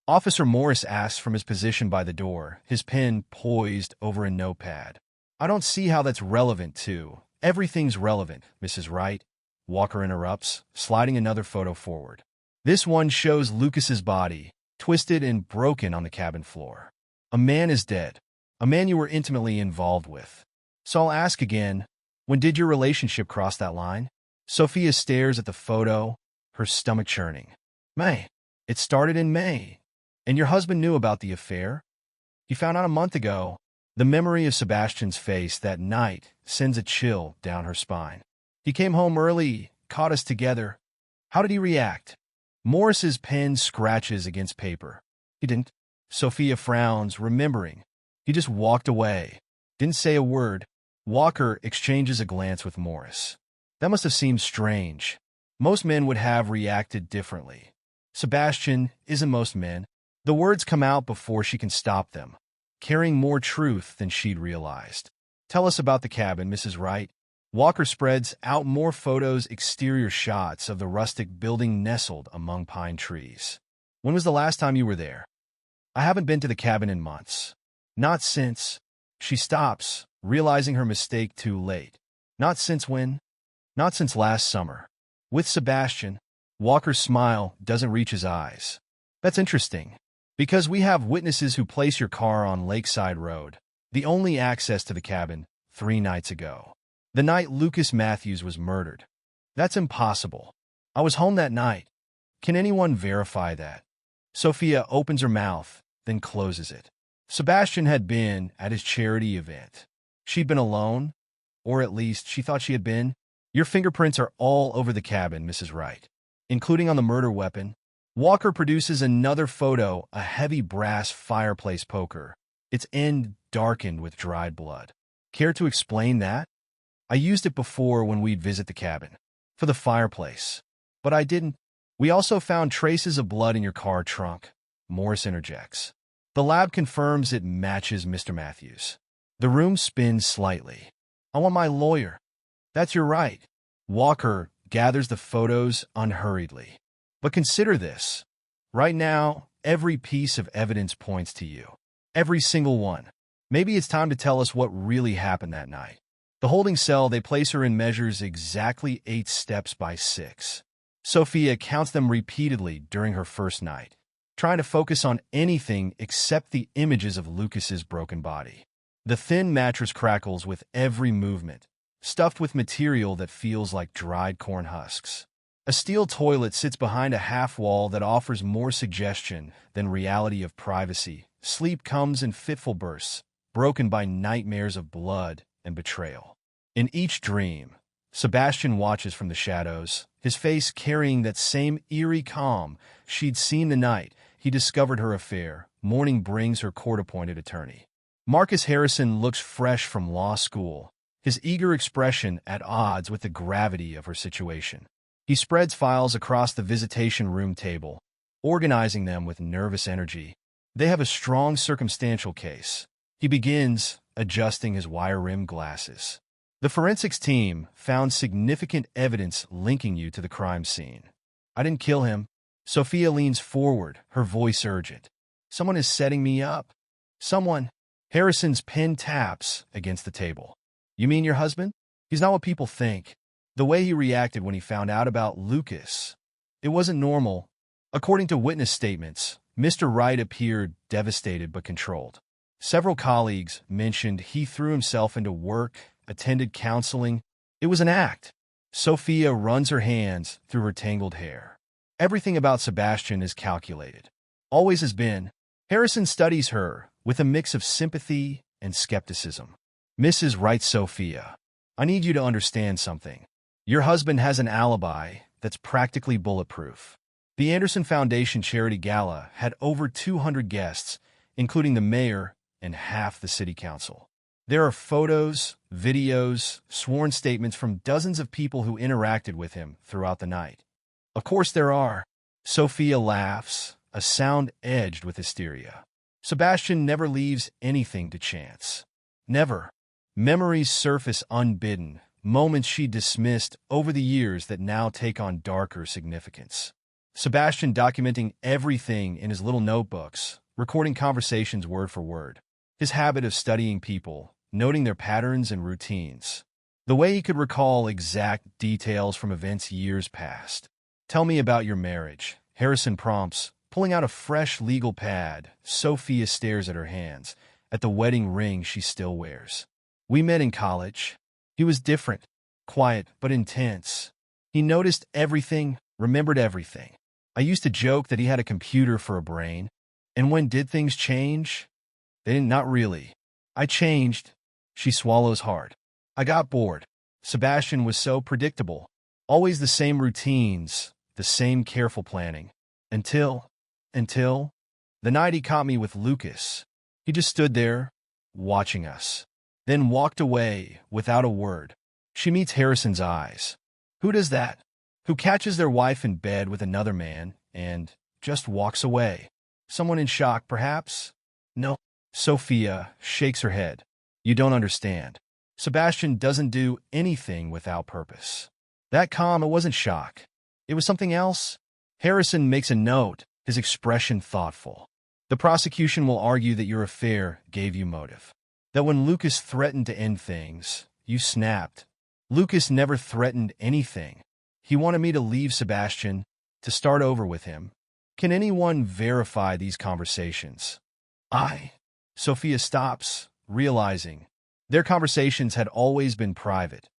Speaker 1: Officer Morris asks from his position by the door, his pen poised over a notepad. "I don't see how that's relevant to." "Everything's relevant, Mrs. Wright," Walker interrupts, sliding another photo forward. This one shows Lucas's body, twisted and broken on the cabin floor. "A man is dead. A man you were intimately involved with. So I'll ask again, when did your relationship cross that line?" Sophia stares at the photo, her stomach churning. "May. It started in May. And your husband knew about the affair?" "He found out a month ago." The memory of Sebastian's face that night sends a chill down her spine. "He came home early, caught us together." "How did he react?" Morris's pen scratches against paper. "He didn't." Sophia frowns, remembering. "He just walked away. Didn't say a word." Walker exchanges a glance with Morris. "That must have seemed strange. Most men would have reacted differently." "Sebastian isn't most men." The words come out before she can stop them, carrying more truth than she'd realized. "Tell us about the cabin, Mrs. Wright." Walker spreads out more photos, exterior shots of the rustic building nestled among pine trees. "When was the last time you were there?" "I haven't been to the cabin in months." "Not since." She stops, realizing her mistake too late. "Not since when?" "Not since last summer." "With Sebastian?" Walker's smile doesn't reach his eyes. "That's interesting. Because we have witnesses who place your car on Lakeside Road, the only access to the cabin, 3 nights ago. The night Lucas Matthews was murdered." "That's impossible. I was home that night." "Can anyone verify that?" Sophia opens her mouth, then closes it. Sebastian had been at his charity event. She'd been alone, or at least she thought she had been. "Your fingerprints are all over the cabin, Mrs. Wright, including on the murder weapon." Walker produces another photo, a heavy brass fireplace poker, its end darkened with dried blood. "Care to explain that?" "I used it before when we'd visit the cabin. For the fireplace. But I didn't." "We also found traces of blood in your car trunk," Morris interjects. "The lab confirms it matches Mr. Matthews." The room spins slightly. "I want my lawyer." "That's your right." Walker gathers the photos unhurriedly. "But consider this. Right now, every piece of evidence points to you. Every single one. Maybe it's time to tell us what really happened that night. The holding cell they place her in measures exactly 8 steps by 6. Sophia counts them repeatedly during her first night, trying to focus on anything except the images of Lucas's broken body. The thin mattress crackles with every movement, stuffed with material that feels like dried corn husks. A steel toilet sits behind a half-wall that offers more suggestion than reality of privacy. Sleep comes in fitful bursts, broken by nightmares of blood and betrayal. In each dream, Sebastian watches from the shadows, his face carrying that same eerie calm she'd seen the night he discovered her affair. Morning brings her court-appointed attorney. Marcus Harrison looks fresh from law school, his eager expression at odds with the gravity of her situation. He spreads files across the visitation room table, organizing them with nervous energy. They have a strong circumstantial case. He begins adjusting his wire-rimmed glasses. The forensics team found significant evidence linking you to the crime scene. I didn't kill him. Sophia leans forward, her voice urgent. Someone is setting me up. Someone. Harrison's pen taps against the table. You mean your husband? He's not what people think. The way he reacted when he found out about Lucas, it wasn't normal. According to witness statements, Mr. Wright appeared devastated but controlled. Several colleagues mentioned he threw himself into work, attended counseling. It was an act. Sophia runs her hands through her tangled hair. Everything about Sebastian is calculated. Always has been. Harrison studies her with a mix of sympathy and skepticism. Mrs. Wright, Sophia, I need you to understand something. Your husband has an alibi that's practically bulletproof. The Anderson Foundation Charity Gala had over 200 guests, including the mayor and half the city council. There are photos, videos, sworn statements from dozens of people who interacted with him throughout the night. Of course there are. Sophia laughs, a sound edged with hysteria. Sebastian never leaves anything to chance. Never. Memories surface unbidden, moments she dismissed over the years that now take on darker significance. Sebastian documenting everything in his little notebooks, recording conversations word for word. His habit of studying people, noting their patterns and routines. The way he could recall exact details from events years past. Tell me about your marriage, Harrison prompts, pulling out a fresh legal pad. Sophia stares at her hands, at the wedding ring she still wears. We met in college. He was different, quiet but intense. He noticed everything, remembered everything. I used to joke that he had a computer for a brain. And when did things change? They didn't, not really. I changed. She swallows hard. I got bored. Sebastian was so predictable. Always the same routines, the same careful planning. Until the night he caught me with Lucas. He just stood there, watching us. Then walked away without a word. She meets Harrison's eyes. Who does that? Who catches their wife in bed with another man and just walks away? Someone in shock, perhaps? No. Sophia shakes her head. You don't understand. Sebastian doesn't do anything without purpose. That calm, it wasn't shock. It was something else. Harrison makes a note, his expression thoughtful. The prosecution will argue that your affair gave you motive. That when Lucas threatened to end things, you snapped. Lucas never threatened anything. He wanted me to leave Sebastian, to start over with him. Can anyone verify these conversations? Sophia stops, realizing their conversations had always been private,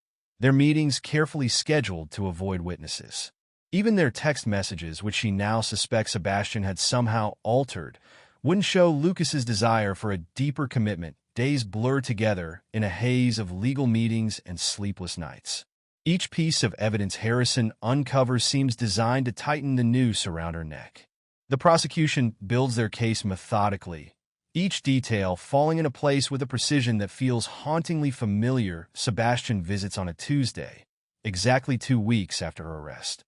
Speaker 1: their meetings carefully scheduled to avoid witnesses. Even their text messages, which she now suspects Sebastian had somehow altered, wouldn't show Lucas's desire for a deeper commitment. Days blur together in a haze of legal meetings and sleepless nights. Each piece of evidence Harrison uncovers seems designed to tighten the noose around her neck. The prosecution builds their case methodically, each detail falling into place with a precision that feels hauntingly familiar. Sebastian visits on a Tuesday, exactly 2 weeks after her arrest.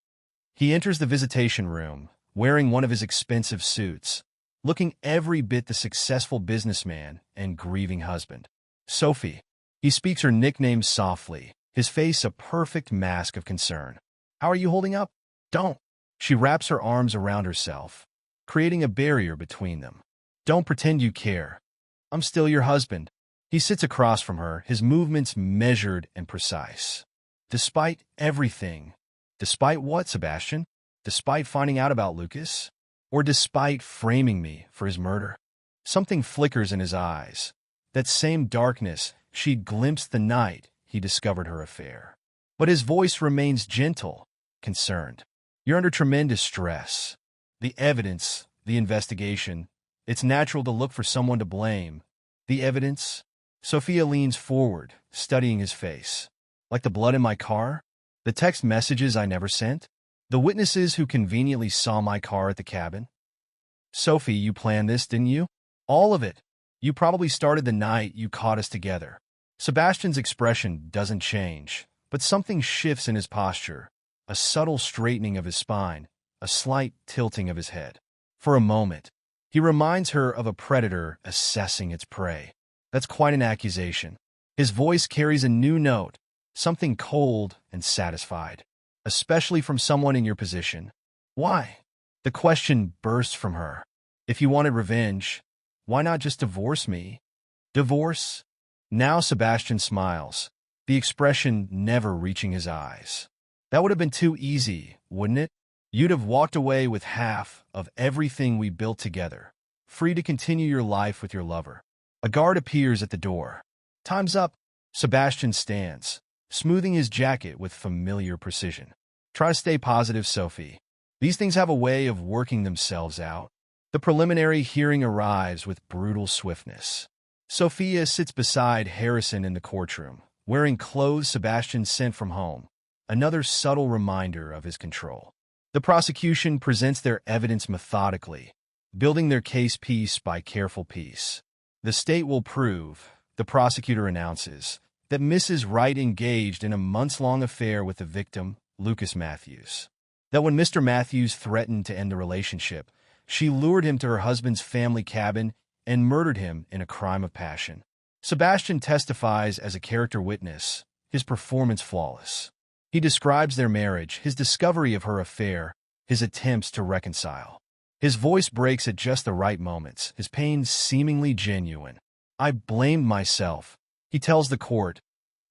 Speaker 1: He enters the visitation room, wearing one of his expensive suits, looking every bit the successful businessman and grieving husband. Sophie. He speaks her nickname softly, his face a perfect mask of concern. How are you holding up? Don't. She wraps her arms around herself. creating a barrier between them. Don't pretend you care. I'm still your husband. He sits across from her, his movements measured and precise. Despite everything. Despite what, Sebastian? Despite finding out about Lucas? Or despite framing me for his murder? Something flickers in his eyes. That same darkness she'd glimpsed the night he discovered her affair. But his voice remains gentle, concerned. You're under tremendous stress. The evidence, the investigation. It's natural to look for someone to blame. The evidence? Sophia leans forward, studying his face. Like the blood in my car? The text messages I never sent? The witnesses who conveniently saw my car at the cabin? Sophie, you planned this, didn't you? All of it. You probably started the night you caught us together. Sebastian's expression doesn't change, but something shifts in his posture. A subtle straightening of his spine, a slight tilting of his head. For a moment, he reminds her of a predator assessing its prey. That's quite an accusation. His voice carries a new note, something cold and satisfied, especially from someone in your position. Why? The question bursts from her. If you wanted revenge, why not just divorce me? Divorce? Now Sebastian smiles, the expression never reaching his eyes. That would have been too easy, wouldn't it? You'd have walked away with half of everything we built together, free to continue your life with your lover. A guard appears at the door. Time's up. Sebastian stands, smoothing his jacket with familiar precision. Try to stay positive, Sophie. These things have a way of working themselves out. The preliminary hearing arrives with brutal swiftness. Sophia sits beside Harrison in the courtroom, wearing clothes Sebastian sent from home, another subtle reminder of his control. The prosecution presents their evidence methodically, building their case piece by careful piece. The state will prove, the prosecutor announces, that Mrs. Wright engaged in a months-long affair with the victim, Lucas Matthews. That when Mr. Matthews threatened to end the relationship, she lured him to her husband's family cabin and murdered him in a crime of passion. Sebastian testifies as a character witness, his performance flawless. He describes their marriage, his discovery of her affair, his attempts to reconcile. His voice breaks at just the right moments, his pain seemingly genuine. I blamed myself, he tells the court,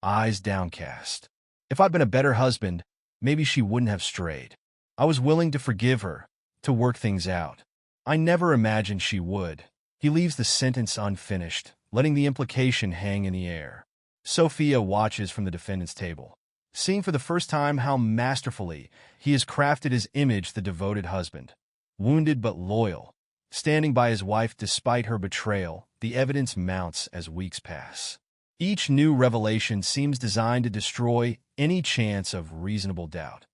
Speaker 1: eyes downcast. If I'd been a better husband, maybe she wouldn't have strayed. I was willing to forgive her, to work things out. I never imagined she would. He leaves the sentence unfinished, letting the implication hang in the air. Sophia watches from the defendant's table, seeing for the first time how masterfully he has crafted his image, the devoted husband. Wounded but loyal, standing by his wife despite her betrayal, the evidence mounts as weeks pass. Each new revelation seems designed to destroy any chance of reasonable doubt.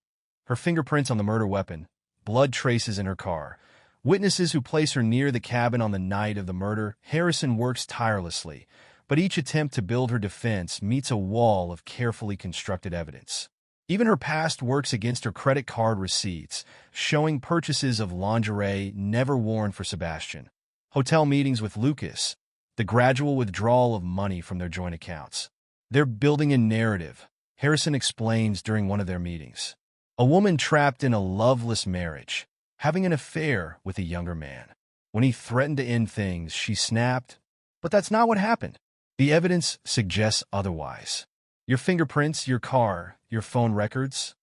Speaker 1: Her fingerprints on the murder weapon, blood traces in her car, witnesses who place her near the cabin on the night of the murder. Harrison works tirelessly, but each attempt to build her defense meets a wall of carefully constructed evidence. Even her past works against her credit card receipts, showing purchases of lingerie never worn for Sebastian, hotel meetings with Lucas, the gradual withdrawal of money from their joint accounts. They're building a narrative, Harrison explains during one of their meetings. A woman trapped in a loveless marriage, having an affair with a younger man. When he threatened to end things, she snapped. But that's not what happened. The evidence suggests otherwise. Your fingerprints, your car, your phone records.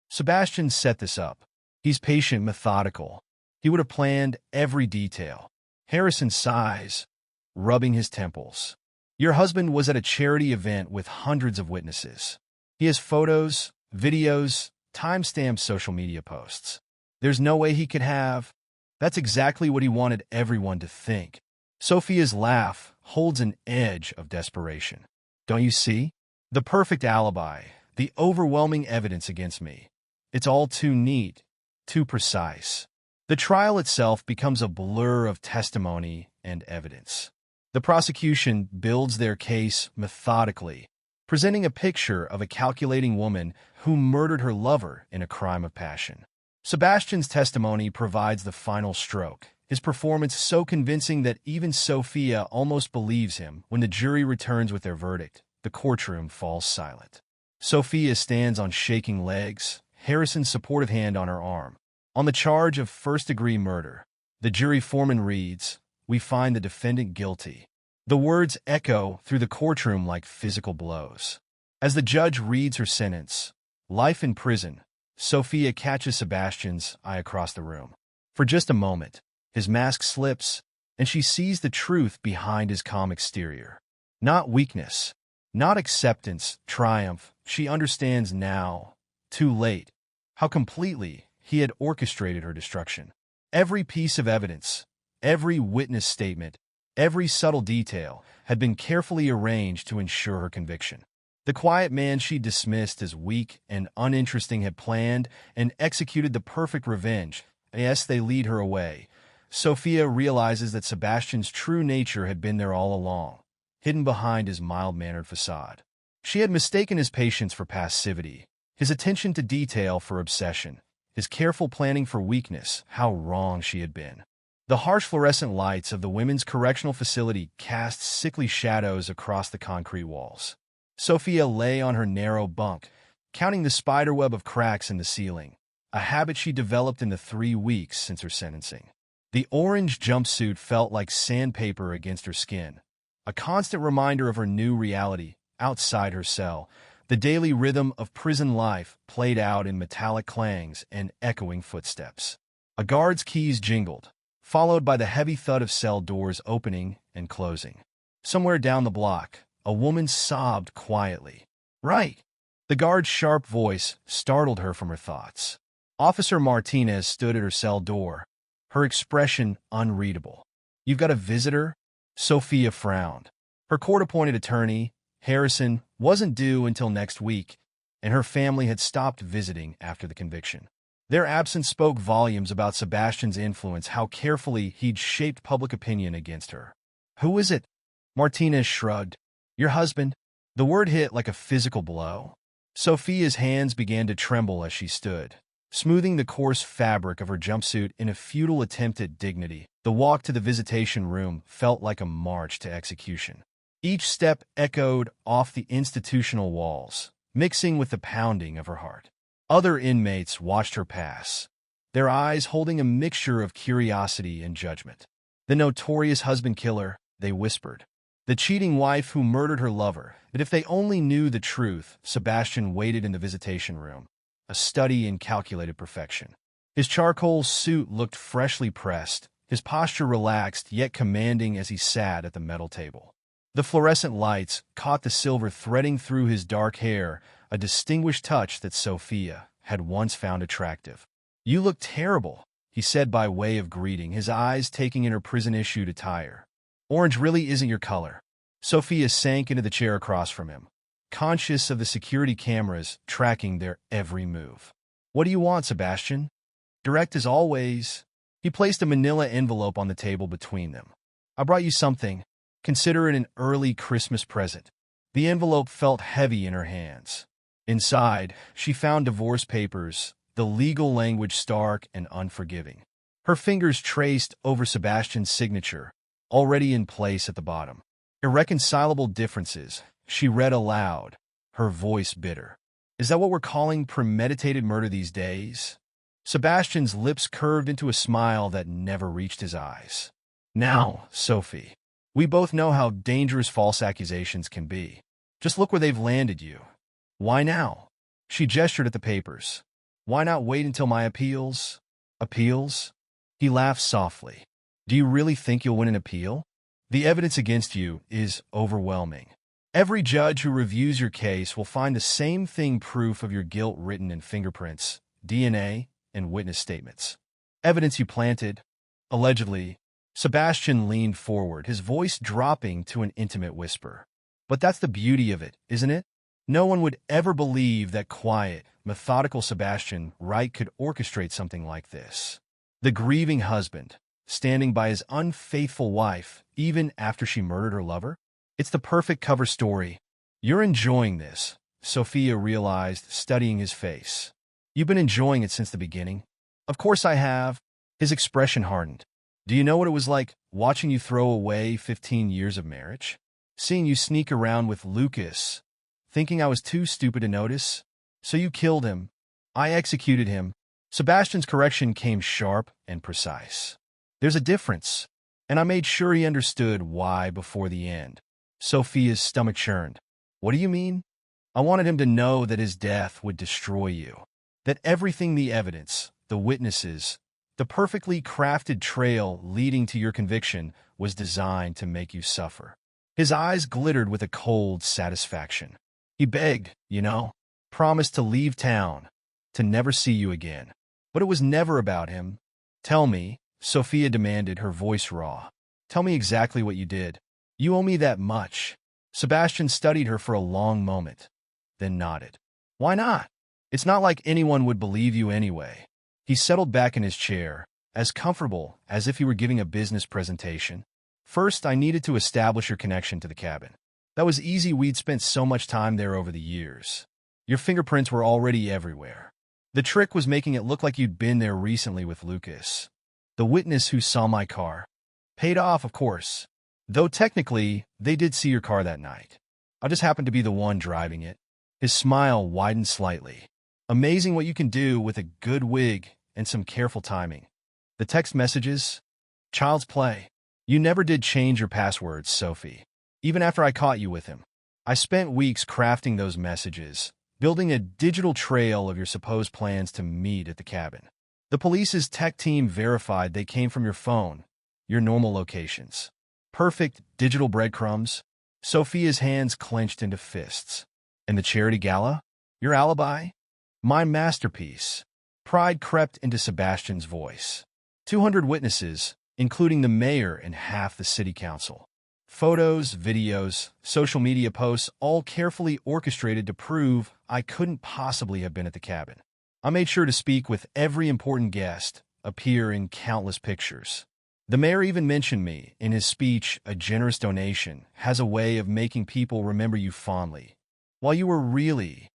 Speaker 1: Sebastian set this up. He's patient, methodical. He would have planned every detail. Harrison sighs, rubbing his temples. Your husband was at a charity event with hundreds of witnesses. He has photos, videos, timestamped social media posts. There's no way he could have. That's exactly what he wanted everyone to think. Sophia's laugh holds an edge of desperation. Don't you see? The perfect alibi, the overwhelming evidence against me. It's all too neat, too precise. The trial itself becomes a blur of testimony and evidence. The prosecution builds their case methodically, presenting a picture of a calculating woman who murdered her lover in a crime of passion. Sebastian's testimony provides the final stroke, his performance so convincing that even Sophia almost believes him. When the jury returns with their verdict, the courtroom falls silent. Sophia stands on shaking legs, Harrison's supportive hand on her arm. On the charge of first-degree murder, The jury foreman reads, "We find the defendant guilty." The words echo through the courtroom like physical blows. As the judge reads her sentence, life in prison, Sophia catches Sebastian's eye across the room. For just a moment, his mask slips, and she sees the truth behind his calm exterior. Not weakness, not acceptance, triumph. She understands now, too late, how completely he had orchestrated her destruction. Every piece of evidence, every witness statement, every subtle detail had been carefully arranged to ensure her conviction. The quiet man she dismissed as weak and uninteresting had planned and executed the perfect revenge. Yes, they lead her away. Sophia realizes that Sebastian's true nature had been there all along, hidden behind his mild-mannered facade. She had mistaken his patience for passivity, his attention to detail for obsession, his careful planning for weakness. How wrong she had been. The harsh fluorescent lights of the women's correctional facility cast sickly shadows across the concrete walls. Sophia lay on her narrow bunk, counting the spiderweb of cracks in the ceiling, a habit she developed in the 3 weeks since her sentencing. The orange jumpsuit felt like sandpaper against her skin, a constant reminder of her new reality outside her cell. The daily rhythm of prison life played out in metallic clangs and echoing footsteps. A guard's keys jingled, followed by the heavy thud of cell doors opening and closing. Somewhere down the block, a woman sobbed quietly. "Right!" The guard's sharp voice startled her from her thoughts. Officer Martinez stood at her cell door, her expression unreadable. "You've got a visitor?" Sophia frowned. Her court-appointed attorney, Harrison, wasn't due until next week, and her family had stopped visiting after the conviction. Their absence spoke volumes about Sebastian's influence, how carefully he'd shaped public opinion against her. "Who is it?" Martinez shrugged. "Your husband." The word hit like a physical blow. Sophia's hands began to tremble as she stood, smoothing the coarse fabric of her jumpsuit in a futile attempt at dignity. The walk to the visitation room felt like a march to execution. Each step echoed off the institutional walls, mixing with the pounding of her heart. Other inmates watched her pass, their eyes holding a mixture of curiosity and judgment. "The notorious husband killer," they whispered. "The cheating wife who murdered her lover." But if they only knew the truth. Sebastian waited in the visitation room, a study in calculated perfection. His charcoal suit looked freshly pressed, his posture relaxed yet commanding as he sat at the metal table. The fluorescent lights caught the silver threading through his dark hair, a distinguished touch that Sophia had once found attractive. "You look terrible," he said by way of greeting, his eyes taking in her prison-issued attire. "Orange really isn't your color." Sophia sank into the chair across from him, conscious of the security cameras tracking their every move. "What do you want, Sebastian?" Direct as always. He placed a manila envelope on the table between them. "I brought you something. Consider it an early Christmas present." The envelope felt heavy in her hands. Inside, she found divorce papers, the legal language stark and unforgiving. Her fingers traced over Sebastian's signature, already in place at the bottom. "Irreconcilable differences," she read aloud, her voice bitter. "Is that what we're calling premeditated murder these days?" Sebastian's lips curved into a smile that never reached his eyes. "Now, Sophie, we both know how dangerous false accusations can be. Just look where they've landed you. Why now?" She gestured at the papers. "Why not wait until my appeals?" "Appeals?" He laughed softly. "Do you really think you'll win an appeal? The evidence against you is overwhelming. Every judge who reviews your case will find the same thing: proof of your guilt written in fingerprints, DNA, and witness statements. Evidence you planted, allegedly." Sebastian leaned forward, his voice dropping to an intimate whisper. "But that's the beauty of it, isn't it? No one would ever believe that quiet, methodical Sebastian Wright could orchestrate something like this. The grieving husband, standing by his unfaithful wife even after she murdered her lover? It's the perfect cover story." "You're enjoying this," Sophia realized, studying his face. "You've been enjoying it since the beginning." "Of course I have." His expression hardened. "Do you know what it was like watching you throw away 15 years of marriage? Seeing you sneak around with Lucas, thinking I was too stupid to notice? So you killed him. I executed him." Sebastian's correction came sharp and precise. There's a difference, and I made sure he understood why before the end. Sophia's stomach churned. What do you mean? I wanted him to know that his death would destroy you. That everything, the evidence, the witnesses, the perfectly crafted trail leading to your conviction was designed to make you suffer. His eyes glittered with a cold satisfaction. He begged, promised to leave town, to never see you again. But it was never about him. Tell me, Sophia demanded, her voice raw. Tell me exactly what you did. You owe me that much. Sebastian studied her for a long moment, then nodded. Why not? It's not like anyone would believe you anyway. He settled back in his chair, as comfortable as if he were giving a business presentation. First, I needed to establish your connection to the cabin. That was easy. We'd spent so much time there over the years. Your fingerprints were already everywhere. The trick was making it look like you'd been there recently with Lucas, the witness who saw my car. Paid off, of course. Though technically, they did see your car that night. I just happened to be the one driving it. His smile widened slightly. Amazing what you can do with a good wig and some careful timing. The text messages? Child's play. You never did change your passwords, Sophie. Even after I caught you with him. I spent weeks crafting those messages, building a digital trail of your supposed plans to meet at the cabin. The police's tech team verified they came from your phone, your normal locations. Perfect digital breadcrumbs. Sophia's hands clenched into fists. And the charity gala? Your alibi? My masterpiece. Pride crept into Sebastian's voice. 200 witnesses, including the mayor and half the city council. Photos, videos, social media posts, all carefully orchestrated to prove I couldn't possibly have been at the cabin. I made sure to speak with every important guest, appear in countless pictures. The mayor even mentioned me in his speech. A generous donation has a way of making people remember you fondly. While you were really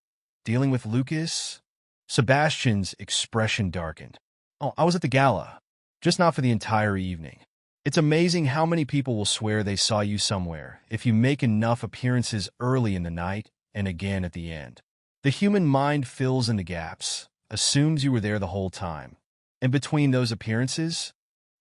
Speaker 1: dealing with Lucas? Sebastian's expression darkened. Oh, I was at the gala, just not for the entire evening. It's amazing how many people will swear they saw you somewhere if you make enough appearances early in the night and again at the end. The human mind fills in the gaps, assumes you were there the whole time. And between those appearances,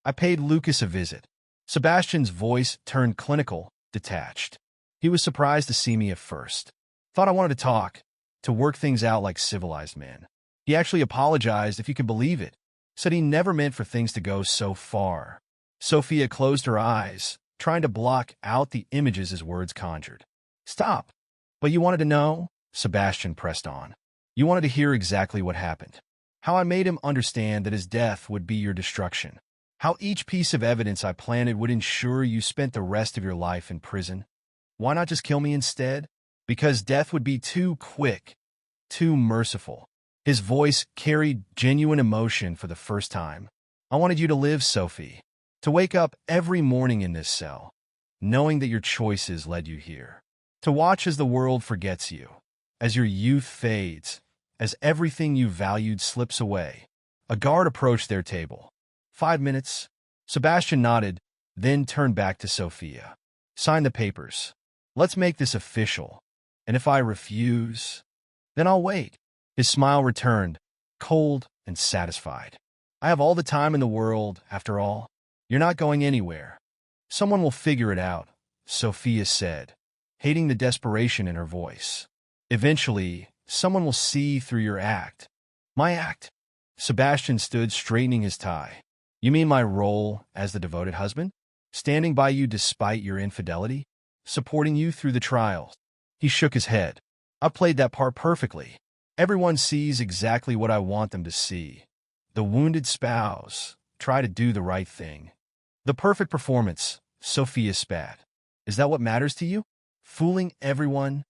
Speaker 1: I paid Lucas a visit. Sebastian's voice turned clinical, detached. He was surprised to see me at first. Thought I wanted to talk, to work things out like civilized men. He actually apologized, if you can believe it. Said he never meant for things to go so far. Sophia closed her eyes, trying to block out the images his words conjured. Stop. But you wanted to know? Sebastian pressed on. You wanted to hear exactly what happened. How I made him understand that his death would be your destruction. How each piece of evidence I planted would ensure you spent the rest of your life in prison. Why not just kill me instead? Because death would be too quick, too merciful. His voice carried genuine emotion for the first time. I wanted you to live, Sophie. To wake up every morning in this cell, knowing that your choices led you here. To watch as the world forgets you, as your youth fades, as everything you valued slips away. A guard approached their table. 5 minutes. Sebastian nodded, then turned back to Sophia. Sign the papers. Let's make this official. And if I refuse, then I'll wait. His smile returned, cold and satisfied. I have all the time in the world, after all. You're not going anywhere. Someone will figure it out, Sophia said, hating the desperation in her voice. Eventually, someone will see through your act. My act? Sebastian stood, straightening his tie. You mean my role as the devoted husband? Standing by you despite your infidelity? Supporting you through the trials? He shook his head. I played that part perfectly. Everyone sees exactly what I want them to see. The wounded spouse. Try to do the right thing. The perfect performance, Sophia spat. Is that what matters to you? Fooling everyone?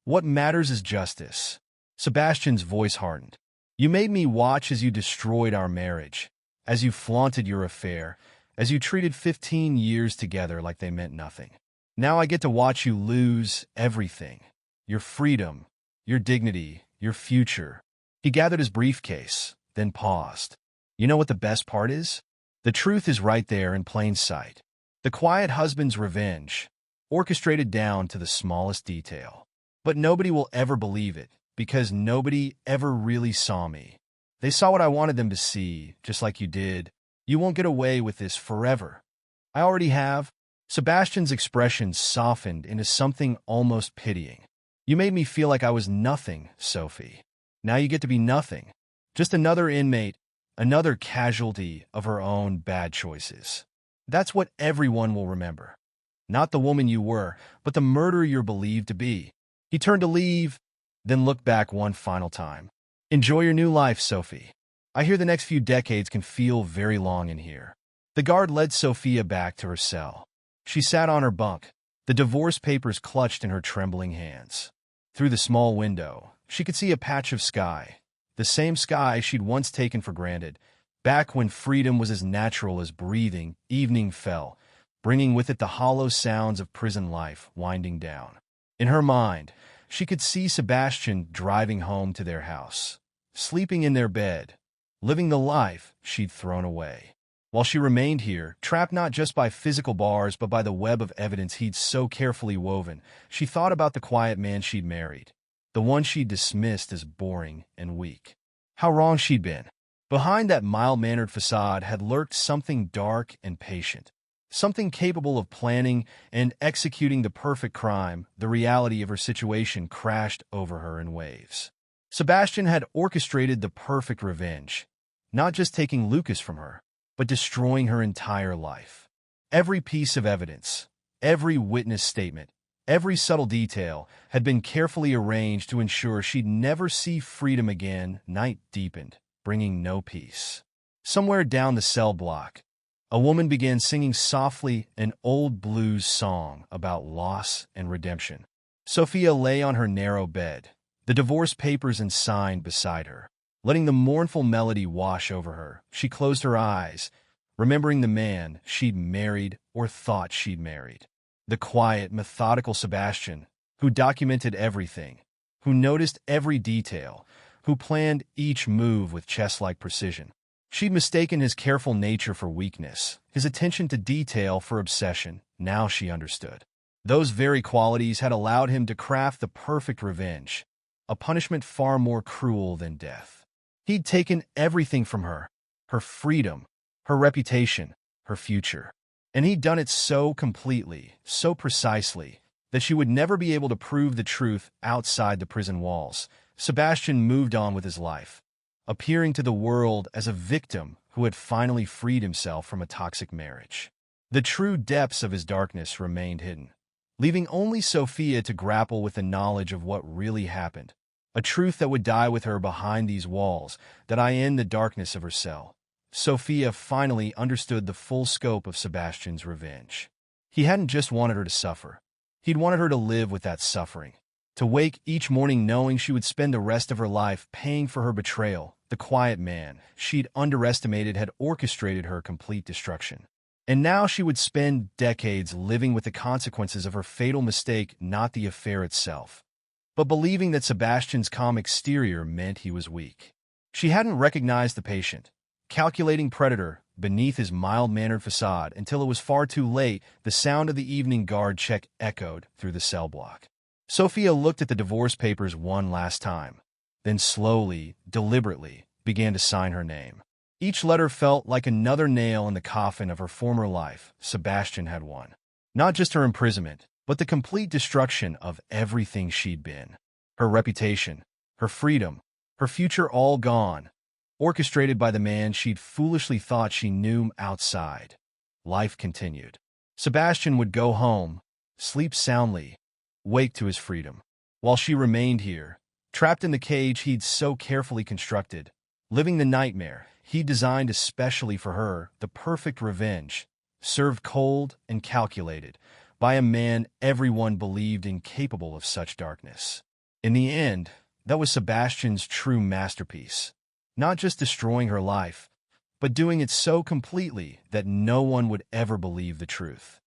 Speaker 1: What matters is justice. Sebastian's voice hardened. You made me watch as you destroyed our marriage, as you flaunted your affair, as you treated 15 years together like they meant nothing. Now I get to watch you lose everything. Your freedom, your dignity, your future. He gathered his briefcase, then paused. You know what the best part is? The truth is right there in plain sight. The quiet husband's revenge, orchestrated down to the smallest detail. But nobody will ever believe it, because nobody ever really saw me. They saw what I wanted them to see, just like you did. You won't get away with this forever. I already have. Sebastian's expression softened into something almost pitying. You made me feel like I was nothing, Sophie. Now you get to be nothing. Just another inmate, another casualty of her own bad choices. That's what everyone will remember. Not the woman you were, but the murderer you're believed to be. He turned to leave, then looked back one final time. Enjoy your new life, Sophie. I hear the next few decades can feel very long in here. The guard led Sophia back to her cell. She sat on her bunk, the divorce papers clutched in her trembling hands. Through the small window, she could see a patch of sky, the same sky she'd once taken for granted. Back when freedom was as natural as breathing, evening fell, bringing with it the hollow sounds of prison life winding down. In her mind, she could see Sebastian driving home to their house, sleeping in their bed, living the life she'd thrown away. While she remained here, trapped not just by physical bars but by the web of evidence he'd so carefully woven, she thought about the quiet man she'd married, the one she'd dismissed as boring and weak. How wrong she'd been. Behind that mild-mannered facade had lurked something dark and patient, something capable of planning and executing the perfect crime. The reality of her situation crashed over her in waves. Sebastian had orchestrated the perfect revenge, not just taking Lucas from her, but destroying her entire life. Every piece of evidence, every witness statement, every subtle detail had been carefully arranged to ensure she'd never see freedom again. Night deepened, bringing no peace. Somewhere down the cell block, a woman began singing softly an old blues song about loss and redemption. Sophia lay on her narrow bed, the divorce papers and sign beside her. Letting the mournful melody wash over her, she closed her eyes, remembering the man she'd married or thought she'd married. The quiet, methodical Sebastian, who documented everything, who noticed every detail, who planned each move with chess-like precision. She'd mistaken his careful nature for weakness, his attention to detail for obsession. Now she understood. Those very qualities had allowed him to craft the perfect revenge, a punishment far more cruel than death. He'd taken everything from her, her freedom, her reputation, her future. And he'd done it so completely, so precisely, that she would never be able to prove the truth outside the prison walls. Sebastian moved on with his life, appearing to the world as a victim who had finally freed himself from a toxic marriage. The true depths of his darkness remained hidden, leaving only Sophia to grapple with the knowledge of what really happened. A truth that would die with her behind these walls, that in the darkness of her cell. Sophia finally understood the full scope of Sebastian's revenge. He hadn't just wanted her to suffer. He'd wanted her to live with that suffering, to wake each morning knowing she would spend the rest of her life paying for her betrayal. The quiet man she'd underestimated had orchestrated her complete destruction. And now she would spend decades living with the consequences of her fatal mistake, not the affair itself, but believing that Sebastian's calm exterior meant he was weak. She hadn't recognized the patient, calculating predator beneath his mild-mannered facade until it was far too late. The sound of the evening guard check echoed through the cell block. Sophia looked at the divorce papers one last time, then slowly, deliberately, began to sign her name. Each letter felt like another nail in the coffin of her former life. Sebastian had won. Not just her imprisonment, but the complete destruction of everything she'd been. Her reputation, her freedom, her future all gone, orchestrated by the man she'd foolishly thought she knew. Outside, life continued. Sebastian would go home, sleep soundly, wake to his freedom, while she remained here, trapped in the cage he'd so carefully constructed, living the nightmare he designed especially for her. The perfect revenge, served cold and calculated, by a man everyone believed incapable of such darkness. In the end, that was Sebastian's true masterpiece, not just destroying her life, but doing it so completely that no one would ever believe the truth.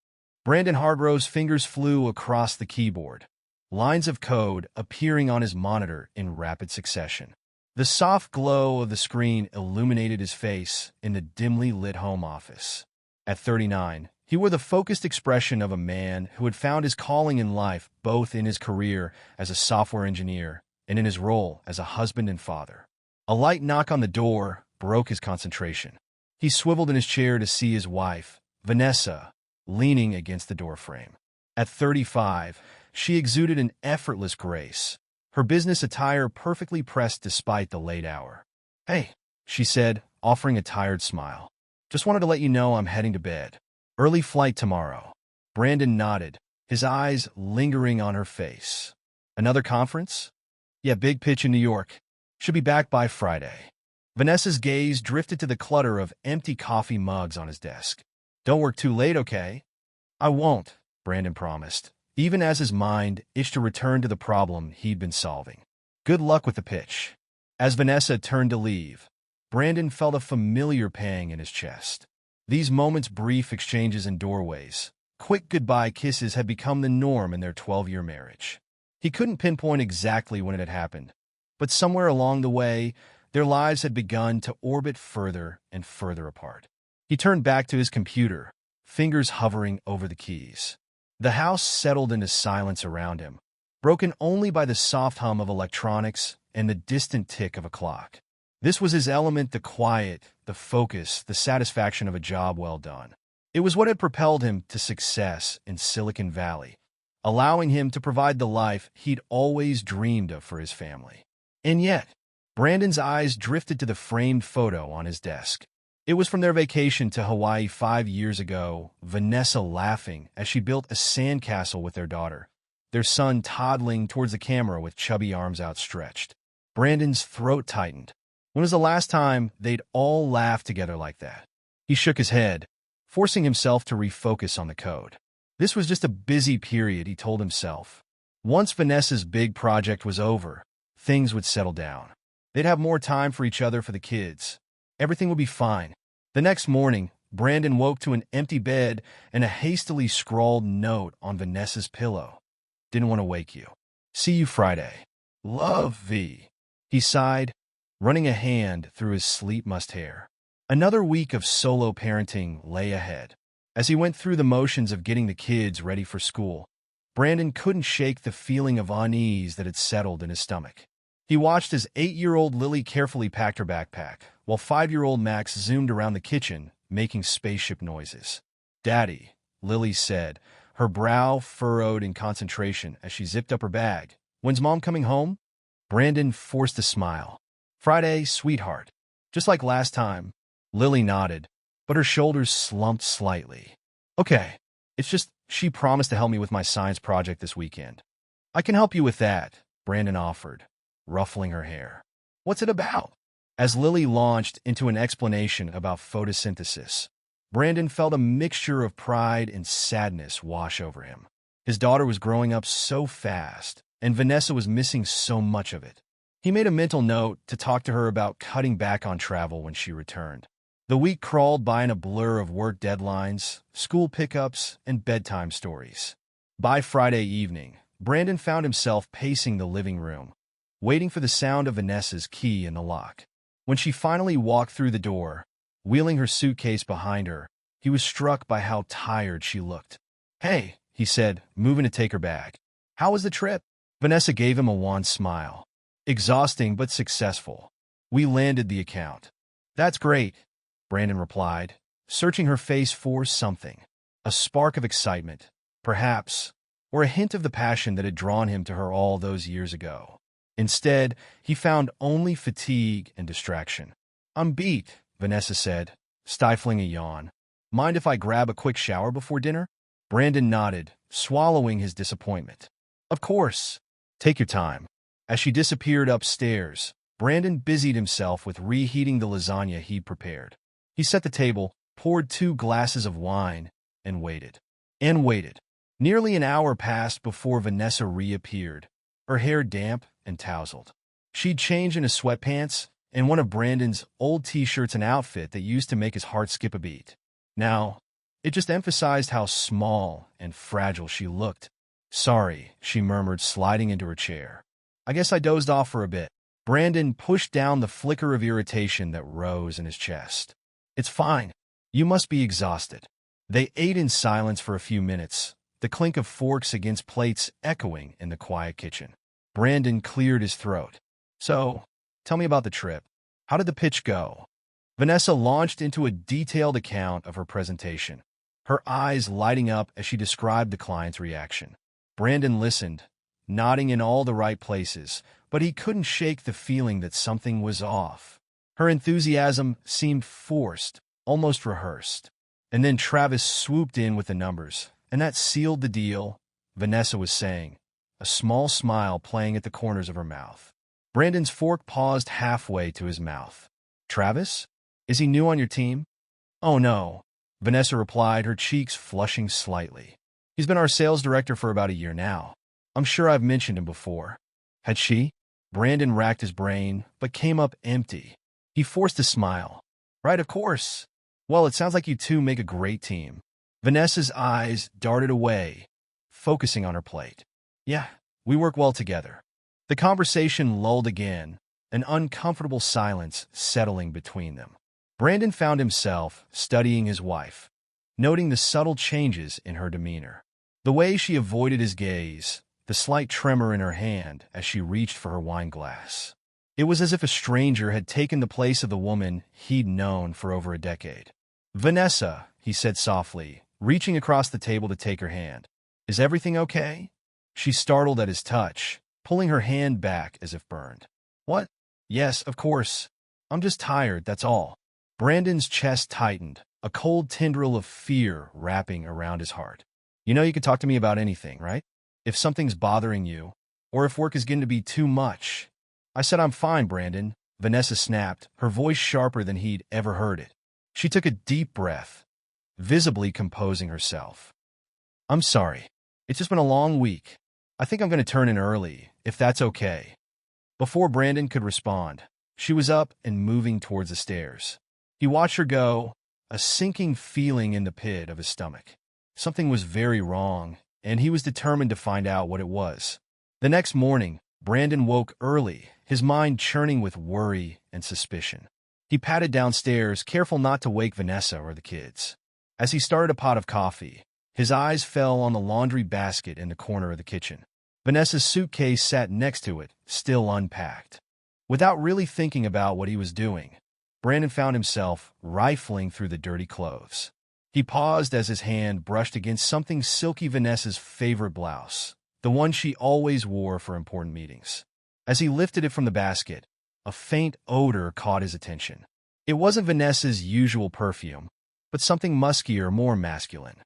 Speaker 1: Brandon Hargrove's fingers flew across the keyboard, lines of code appearing on his monitor in rapid succession. The soft glow of the screen illuminated his face in the dimly lit home office. At 39, he wore the focused expression of a man who had found his calling in life, both in his career as a software engineer and in his role as a husband and father. A light knock on the door broke his concentration. He swiveled in his chair to see his wife, Vanessa, leaning against the doorframe. At 35, she exuded an effortless grace, her business attire perfectly pressed despite the late hour. "Hey," she said, offering a tired smile. "Just wanted to let you know I'm heading to bed. Early flight tomorrow." Brandon nodded, his eyes lingering on her face. "Another conference?" "Yeah, big pitch in New York. Should be back by Friday." Vanessa's gaze drifted to the clutter of empty coffee mugs on his desk. "Don't work too late, okay?" "I won't," Brandon promised, even as his mind itched to return to the problem he'd been solving. "Good luck with the pitch." As Vanessa turned to leave, Brandon felt a familiar pang in his chest. These moments, brief exchanges in doorways, quick goodbye kisses had become the norm in their 12-year marriage. He couldn't pinpoint exactly when it had happened, but somewhere along the way, their lives had begun to orbit further and further apart. He turned back to his computer, fingers hovering over the keys. The house settled into silence around him, broken only by the soft hum of electronics and the distant tick of a clock. This was his element, the quiet, the focus, the satisfaction of a job well done. It was what had propelled him to success in Silicon Valley, allowing him to provide the life he'd always dreamed of for his family. And yet, Brandon's eyes drifted to the framed photo on his desk. It was from their vacation to Hawaii 5 years ago, Vanessa laughing as she built a sandcastle with their daughter, their son toddling towards the camera with chubby arms outstretched. Brandon's throat tightened. When was the last time they'd all laughed together like that? He shook his head, forcing himself to refocus on the code. This was just a busy period, he told himself. Once Vanessa's big project was over, things would settle down. They'd have more time for each other, for the kids. Everything would be fine. The next morning, Brandon woke to an empty bed and a hastily scrawled note on Vanessa's pillow. "Didn't want to wake you. See you Friday. Love, V." He sighed, running a hand through his sleep-mussed hair. Another week of solo parenting lay ahead. As he went through the motions of getting the kids ready for school, Brandon couldn't shake the feeling of unease that had settled in his stomach. He watched as 8-year-old Lily carefully packed her backpack, while 5-year-old Max zoomed around the kitchen, making spaceship noises. "Daddy," Lily said, her brow furrowed in concentration as she zipped up her bag. "When's Mom coming home?" Brandon forced a smile. "Friday, sweetheart." "Just like last time." Lily nodded, but her shoulders slumped slightly. "Okay, it's just she promised to help me with my science project this weekend." "I can help you with that," Brandon offered, ruffling her hair. "What's it about?" As Lily launched into an explanation about photosynthesis, Brandon felt a mixture of pride and sadness wash over him. His daughter was growing up so fast, and Vanessa was missing so much of it. He made a mental note to talk to her about cutting back on travel when she returned. The week crawled by in a blur of work deadlines, school pickups, and bedtime stories. By Friday evening, Brandon found himself pacing the living room, waiting for the sound of Vanessa's key in the lock. When she finally walked through the door, wheeling her suitcase behind her, he was struck by how tired she looked. "Hey," he said, moving to take her bag. "How was the trip?" Vanessa gave him a wan smile. "Exhausting but successful. We landed the account." "That's great," Brandon replied, searching her face for something. A spark of excitement, perhaps, or a hint of the passion that had drawn him to her all those years ago. Instead, he found only fatigue and distraction. "I'm beat," Vanessa said, stifling a yawn. "Mind if I grab a quick shower before dinner?" Brandon nodded, swallowing his disappointment. "Of course. Take your time." As she disappeared upstairs, Brandon busied himself with reheating the lasagna he'd prepared. He set the table, poured 2 glasses of wine, and waited. And waited. Nearly an hour passed before Vanessa reappeared, her hair damp and tousled. She'd changed into sweatpants and one of Brandon's old t-shirts, an outfit that used to make his heart skip a beat. Now, it just emphasized how small and fragile she looked. "Sorry," she murmured, sliding into her chair. "I guess I dozed off for a bit." Brandon pushed down the flicker of irritation that rose in his chest. "It's fine. You must be exhausted." They ate in silence for a few minutes, the clink of forks against plates echoing in the quiet kitchen. Brandon cleared his throat. "So, tell me about the trip. How did the pitch go?" Vanessa launched into a detailed account of her presentation, her eyes lighting up as she described the client's reaction. Brandon listened, nodding in all the right places, but he couldn't shake the feeling that something was off. Her enthusiasm seemed forced, almost rehearsed. And then Travis swooped in with the numbers, and that sealed the deal, Vanessa was saying, a small smile playing at the corners of her mouth. Brandon's fork paused halfway to his mouth. Travis? Is he new on your team? Oh no, Vanessa replied, her cheeks flushing slightly. He's been our sales director for about a year now. I'm sure I've mentioned him before. Had she? Brandon racked his brain, but came up empty. He forced a smile. Right, of course. Well, it sounds like you two make a great team. Vanessa's eyes darted away, focusing on her plate. Yeah, we work well together. The conversation lulled again, an uncomfortable silence settling between them. Brandon found himself studying his wife, noting the subtle changes in her demeanor. The way she avoided his gaze, the slight tremor in her hand as she reached for her wine glass. It was as if a stranger had taken the place of the woman he'd known for over a decade. Vanessa, he said softly, reaching across the table to take her hand. Is everything okay? She startled at his touch, pulling her hand back as if burned. What? Yes, of course. I'm just tired, that's all. Brandon's chest tightened, a cold tendril of fear wrapping around his heart. You know you can talk to me about anything, right? If something's bothering you, or if work is getting to be too much. I said I'm fine, Brandon, Vanessa snapped, her voice sharper than he'd ever heard it. She took a deep breath, visibly composing herself. I'm sorry. It's just been a long week. I think I'm going to turn in early, if that's okay. Before Brandon could respond, she was up and moving towards the stairs. He watched her go, a sinking feeling in the pit of his stomach. Something was very wrong, and he was determined to find out what it was. The next morning, Brandon woke early, his mind churning with worry and suspicion. He padded downstairs, careful not to wake Vanessa or the kids. As he started a pot of coffee, his eyes fell on the laundry basket in the corner of the kitchen. Vanessa's suitcase sat next to it, still unpacked. Without really thinking about what he was doing, Brandon found himself rifling through the dirty clothes. He paused as his hand brushed against something silky, Vanessa's favorite blouse, the one she always wore for important meetings. As he lifted it from the basket, a faint odor caught his attention. It wasn't Vanessa's usual perfume, but something muskier, more masculine.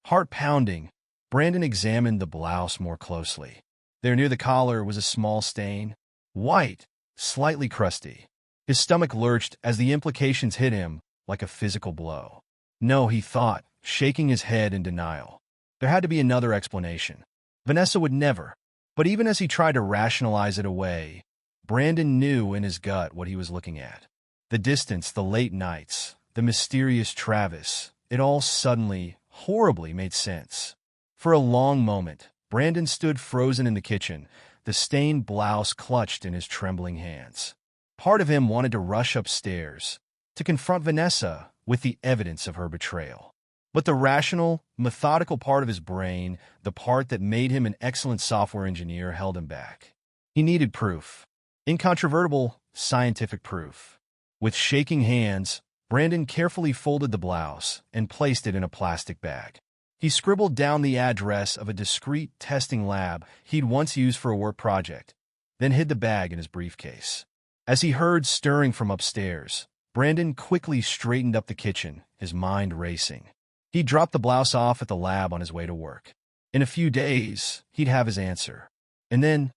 Speaker 1: Heart-pounding, Brandon examined the blouse more closely. There near the collar was a small stain, white, slightly crusty. His stomach lurched as the implications hit him like a physical blow. No, he thought, shaking his head in denial. There had to be another explanation. Vanessa would never. But even as he tried to rationalize it away, Brandon knew in his gut what he was looking at. The distance, the late nights, the mysterious Travis, it all suddenly, horribly made sense. For a long moment, Brandon stood frozen in the kitchen, the stained blouse clutched in his trembling hands. Part of him wanted to rush upstairs, to confront Vanessa with the evidence of her betrayal. But the rational, methodical part of his brain, the part that made him an excellent software engineer, held him back. He needed proof. Incontrovertible, scientific proof. With shaking hands, Brandon carefully folded the blouse and placed it in a plastic bag. He scribbled down the address of a discreet testing lab he'd once used for a work project, then hid the bag in his briefcase. As he heard stirring from upstairs, Brandon quickly straightened up the kitchen, his mind racing. He dropped the blouse off at the lab on his way to work. In a few days, he'd have his answer. And then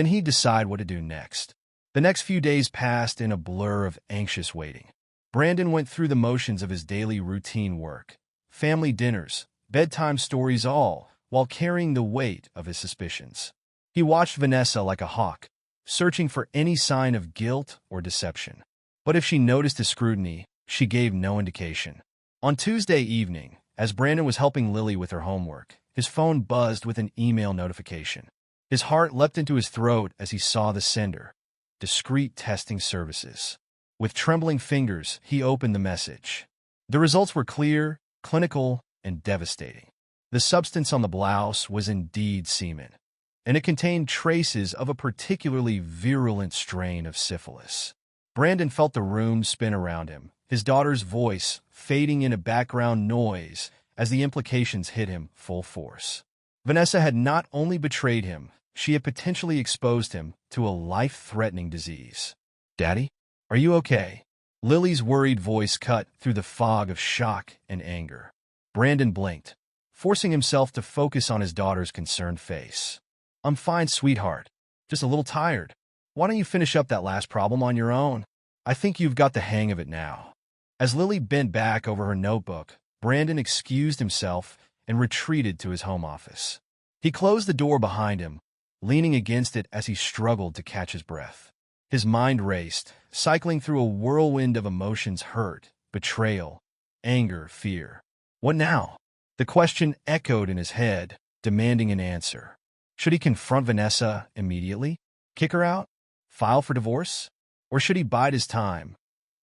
Speaker 1: he'd decide what to do next. The next few days passed in a blur of anxious waiting. Brandon went through the motions of his daily routine work, family dinners, bedtime stories, all while carrying the weight of his suspicions. He watched Vanessa like a hawk, searching for any sign of guilt or deception. But if she noticed his scrutiny, she gave no indication. On Tuesday evening, as Brandon was helping Lily with her homework, his phone buzzed with an email notification. His heart leapt into his throat as he saw the sender. Discrete testing services. With trembling fingers, he opened the message. The results were clear, clinical, and devastating. The substance on the blouse was indeed semen, and it contained traces of a particularly virulent strain of syphilis. Brandon felt the room spin around him, his daughter's voice fading into background noise as the implications hit him full force. Vanessa had not only betrayed him, she had potentially exposed him to a life-threatening disease. "Daddy, are you okay?" Lily's worried voice cut through the fog of shock and anger. Brandon blinked, forcing himself to focus on his daughter's concerned face. "I'm fine, sweetheart. Just a little tired. Why don't you finish up that last problem on your own? I think you've got the hang of it now." As Lily bent back over her notebook, Brandon excused himself and retreated to his home office. He closed the door behind him, leaning against it as he struggled to catch his breath. His mind raced, cycling through a whirlwind of emotions: hurt, betrayal, anger, fear. What now? The question echoed in his head, demanding an answer. Should he confront Vanessa immediately? Kick her out? File for divorce? Or should he bide his time?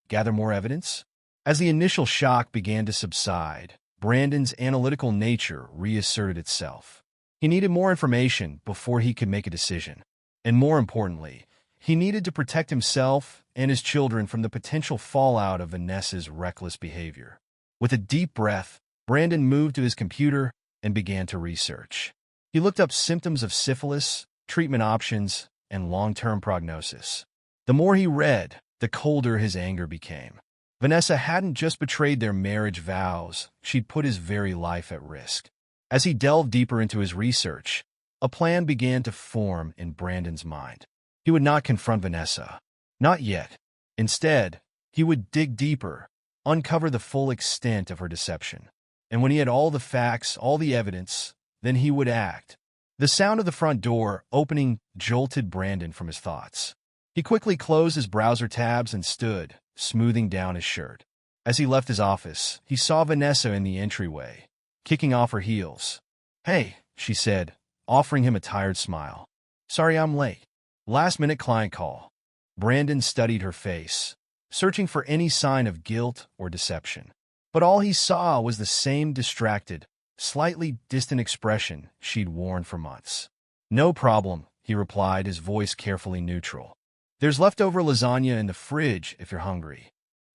Speaker 1: Gather more evidence? As the initial shock began to subside, Brandon's analytical nature reasserted itself. He needed more information before he could make a decision. And more importantly, he needed to protect himself and his children from the potential fallout of Vanessa's reckless behavior. With a deep breath, Brandon moved to his computer and began to research. He looked up symptoms of syphilis, treatment options, and long-term prognosis. The more he read, the colder his anger became. Vanessa hadn't just betrayed their marriage vows, she'd put his very life at risk. As he delved deeper into his research, a plan began to form in Brandon's mind. He would not confront Vanessa. Not yet. Instead, he would dig deeper, uncover the full extent of her deception. And when he had all the facts, all the evidence, then he would act. The sound of the front door opening jolted Brandon from his thoughts. He quickly closed his browser tabs and stood, smoothing down his shirt. As he left his office, he saw Vanessa in the entryway, kicking off her heels. "Hey," she said, offering him a tired smile. "Sorry I'm late. Last-minute client call." Brandon studied her face, searching for any sign of guilt or deception. But all he saw was the same distracted, slightly distant expression she'd worn for months. "No problem," he replied, his voice carefully neutral. "There's leftover lasagna in the fridge if you're hungry."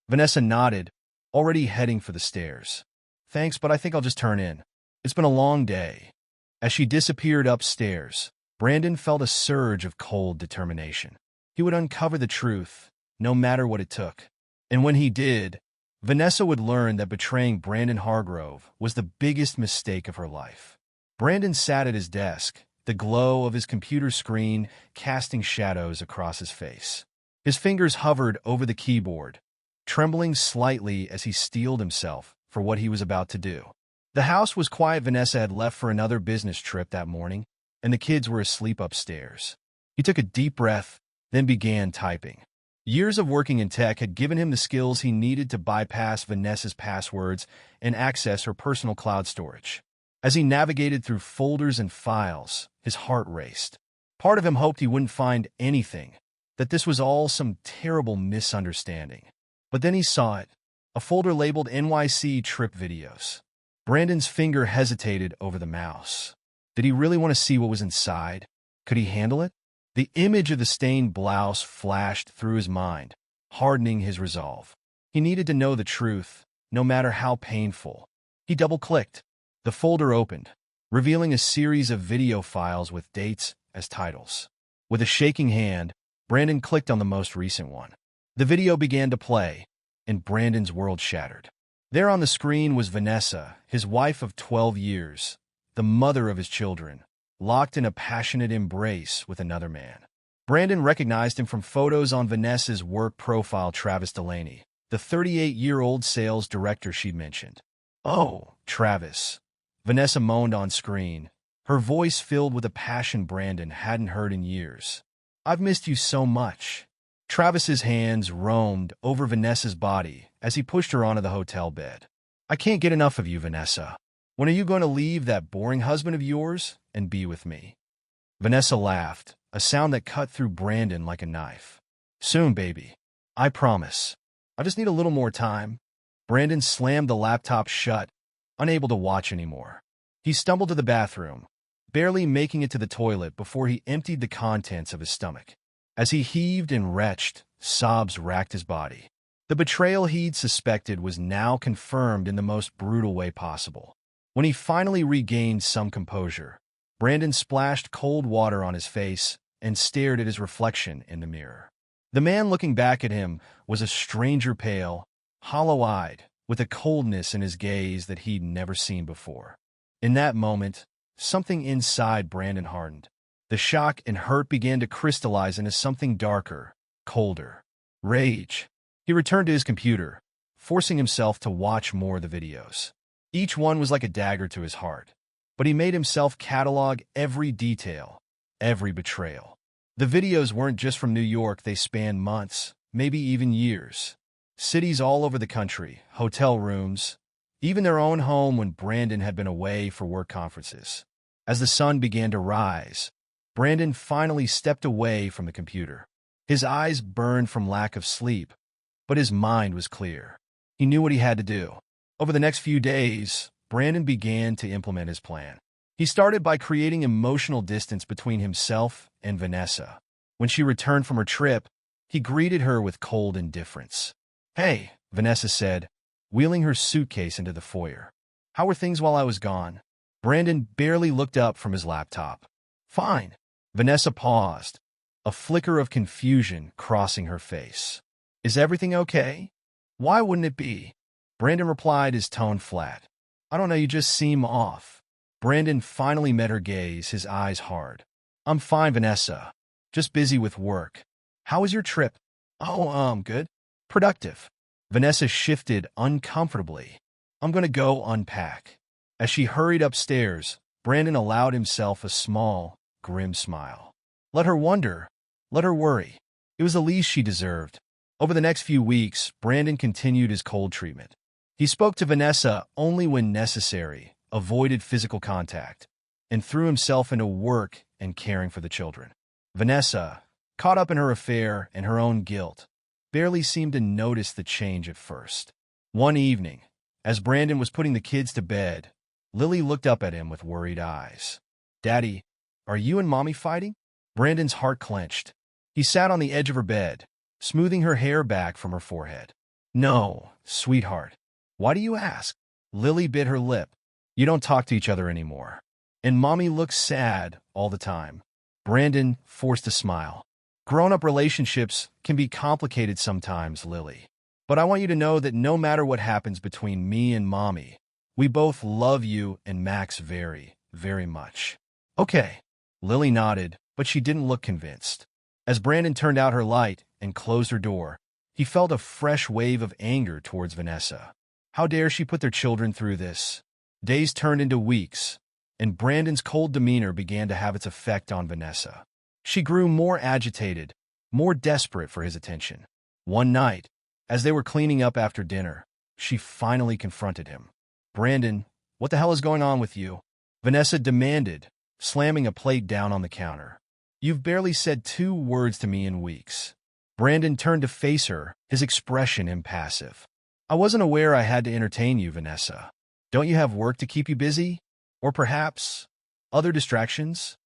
Speaker 1: Vanessa nodded, already heading for the stairs. "Thanks, but I think I'll just turn in. It's been a long day." As she disappeared upstairs, Brandon felt a surge of cold determination. He would uncover the truth, no matter what it took. And when he did, Vanessa would learn that betraying Brandon Hargrove was the biggest mistake of her life. Brandon sat at his desk, the glow of his computer screen casting shadows across his face. His fingers hovered over the keyboard, trembling slightly as he steeled himself for what he was about to do. The house was quiet. Vanessa had left for another business trip that morning, and the kids were asleep upstairs. He took a deep breath, then began typing. Years of working in tech had given him the skills he needed to bypass Vanessa's passwords and access her personal cloud storage. As he navigated through folders and files, his heart raced. Part of him hoped he wouldn't find anything, that this was all some terrible misunderstanding. But then he saw it, a folder labeled NYC Trip Videos. Brandon's finger hesitated over the mouse. Did he really want to see what was inside? Could he handle it? The image of the stained blouse flashed through his mind, hardening his resolve. He needed to know the truth, no matter how painful. He double-clicked. The folder opened, revealing a series of video files with dates as titles. With a shaking hand, Brandon clicked on the most recent one. The video began to play, and Brandon's world shattered. There on the screen was Vanessa, his wife of 12 years, the mother of his children, locked in a passionate embrace with another man. Brandon recognized him from photos on Vanessa's work profile. Travis Delaney, the 38-year-old sales director she'd mentioned. "Oh, Travis," Vanessa moaned on screen, her voice filled with a passion Brandon hadn't heard in years. "I've missed you so much." Travis's hands roamed over Vanessa's body as he pushed her onto the hotel bed. "I can't get enough of you, Vanessa. When are you going to leave that boring husband of yours and be with me?" Vanessa laughed, a sound that cut through Brandon like a knife. "Soon, baby. I promise. I just need a little more time." Brandon slammed the laptop shut, unable to watch anymore. He stumbled to the bathroom, barely making it to the toilet before he emptied the contents of his stomach. As he heaved and retched, sobs racked his body. The betrayal he'd suspected was now confirmed in the most brutal way possible. When he finally regained some composure, Brandon splashed cold water on his face and stared at his reflection in the mirror. The man looking back at him was a stranger, pale, hollow-eyed, with a coldness in his gaze that he'd never seen before. In that moment, something inside Brandon hardened. The shock and hurt began to crystallize into something darker, colder. Rage. He returned to his computer, forcing himself to watch more of the videos. Each one was like a dagger to his heart, but he made himself catalog every detail, every betrayal. The videos weren't just from New York, they spanned months, maybe even years. Cities all over the country, hotel rooms, even their own home when Brandon had been away for work conferences. As the sun began to rise, Brandon finally stepped away from the computer. His eyes burned from lack of sleep, but his mind was clear. He knew what he had to do. Over the next few days, Brandon began to implement his plan. He started by creating emotional distance between himself and Vanessa. When she returned from her trip, he greeted her with cold indifference. "Hey," Vanessa said, wheeling her suitcase into the foyer. "How were things while I was gone?" Brandon barely looked up from his laptop. "Fine." Vanessa paused, a flicker of confusion crossing her face. "Is everything okay?" "Why wouldn't it be?" Brandon replied, his tone flat. "I don't know, you just seem off." Brandon finally met her gaze, his eyes hard. "I'm fine, Vanessa. Just busy with work. How was your trip?" "Oh, good. Productive." Vanessa shifted uncomfortably. "I'm gonna go unpack." As she hurried upstairs, Brandon allowed himself a small, grim smile. Let her wonder. Let her worry. It was the least she deserved. Over the next few weeks, Brandon continued his cold treatment. He spoke to Vanessa only when necessary, avoided physical contact, and threw himself into work and caring for the children. Vanessa, caught up in her affair and her own guilt, barely seemed to notice the change at first. One evening, as Brandon was putting the kids to bed, Lily looked up at him with worried eyes. "Daddy, are you and Mommy fighting?" Brandon's heart clenched. He sat on the edge of her bed, smoothing her hair back from her forehead. "No, sweetheart. Why do you ask?" Lily bit her lip. "You don't talk to each other anymore. And Mommy looks sad all the time." Brandon forced a smile. "Grown-up relationships can be complicated sometimes, Lily. But I want you to know that no matter what happens between me and Mommy, we both love you and Max very, very much." "Okay." Lily nodded, but she didn't look convinced. As Brandon turned out her light and closed her door, he felt a fresh wave of anger towards Vanessa. How dare she put their children through this? Days turned into weeks, and Brandon's cold demeanor began to have its effect on Vanessa. She grew more agitated, more desperate for his attention. One night, as they were cleaning up after dinner, she finally confronted him. "Brandon, what the hell is going on with you?" Vanessa demanded, slamming a plate down on the counter. "You've barely said 2 words to me in weeks." Brandon turned to face her, his expression impassive. "I wasn't aware I had to entertain you, Vanessa. Don't you have work to keep you busy? Or perhaps other distractions?"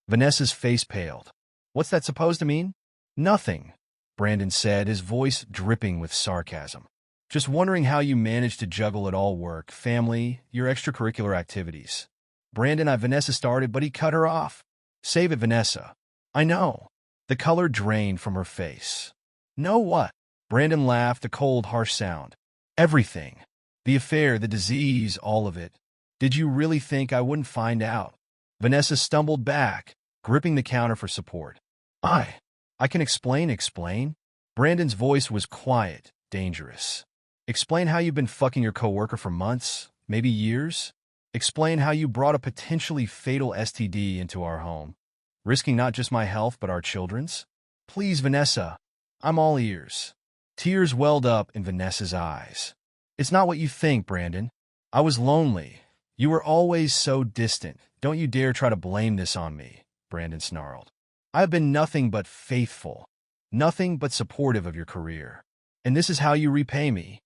Speaker 1: Vanessa's face paled. "What's that supposed to mean?" "Nothing," Brandon said, his voice dripping with sarcasm. "Just wondering how you manage to juggle it all: work, family, your extracurricular activities." Vanessa started, but he cut her off. "Save it, Vanessa." "I know." The color drained from her face. "Know what?" Brandon laughed, a cold, harsh sound. "Everything. The affair, the disease, all of it. Did you really think I wouldn't find out?" Vanessa stumbled back, gripping the counter for support. I can explain." Brandon's voice was quiet, dangerous. "Explain how you've been fucking your coworker for months, maybe years? Explain how you brought a potentially fatal STD into our home, risking not just my health but our children's? Please, Vanessa, I'm all ears." Tears welled up in Vanessa's eyes. "It's not what you think, Brandon. I was lonely. You were always so distant. Don't you dare try to blame this on me," Brandon snarled. "I have been nothing but faithful, nothing but supportive of your career. And this is how you repay me."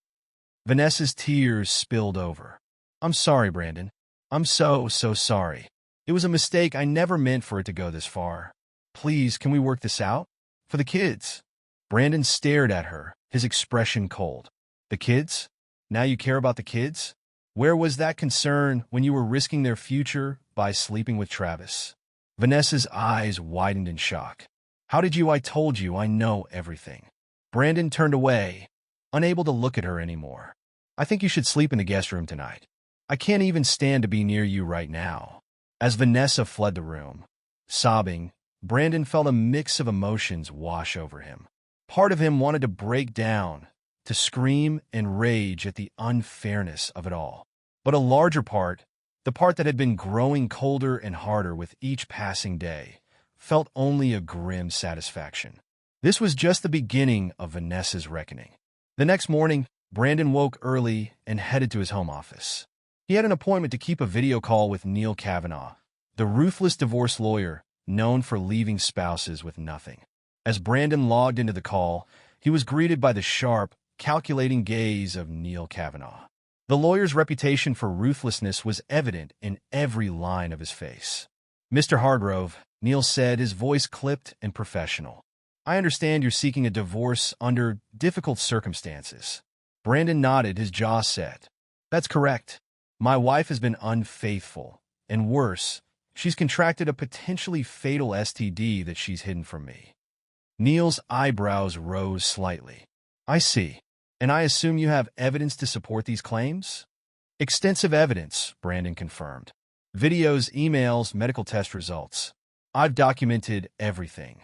Speaker 1: Vanessa's tears spilled over. "I'm sorry, Brandon. I'm so sorry. It was a mistake. I never meant for it to go this far. Please, can we work this out? For the kids." Brandon stared at her, his expression cold. The kids? Now you care about the kids? Where was that concern when you were risking their future by sleeping with Travis? Vanessa's eyes widened in shock. How did you? I told you, I know everything. Brandon turned away, unable to look at her anymore. I think you should sleep in the guest room tonight. I can't even stand to be near you right now. As Vanessa fled the room, sobbing, Brandon felt a mix of emotions wash over him. Part of him wanted to break down, to scream and rage at the unfairness of it all. But a larger part, the part that had been growing colder and harder with each passing day, felt only a grim satisfaction. This was just the beginning of Vanessa's reckoning. The next morning, Brandon woke early and headed to his home office. He had an appointment to keep a video call with Neil Kavanaugh, the ruthless divorce lawyer known for leaving spouses with nothing. As Brandon logged into the call, he was greeted by the sharp, calculating gaze of Neil Kavanaugh. The lawyer's reputation for ruthlessness was evident in every line of his face. "Mr. Hargrove," Neil said, his voice clipped and professional. "I understand you're seeking a divorce under difficult circumstances." Brandon nodded, his jaw set. "That's correct. My wife has been unfaithful, and worse, she's contracted a potentially fatal STD that she's hidden from me." Neil's eyebrows rose slightly. "I see. And I assume you have evidence to support these claims?" "Extensive evidence," Brandon confirmed. "Videos, emails, medical test results. I've documented everything."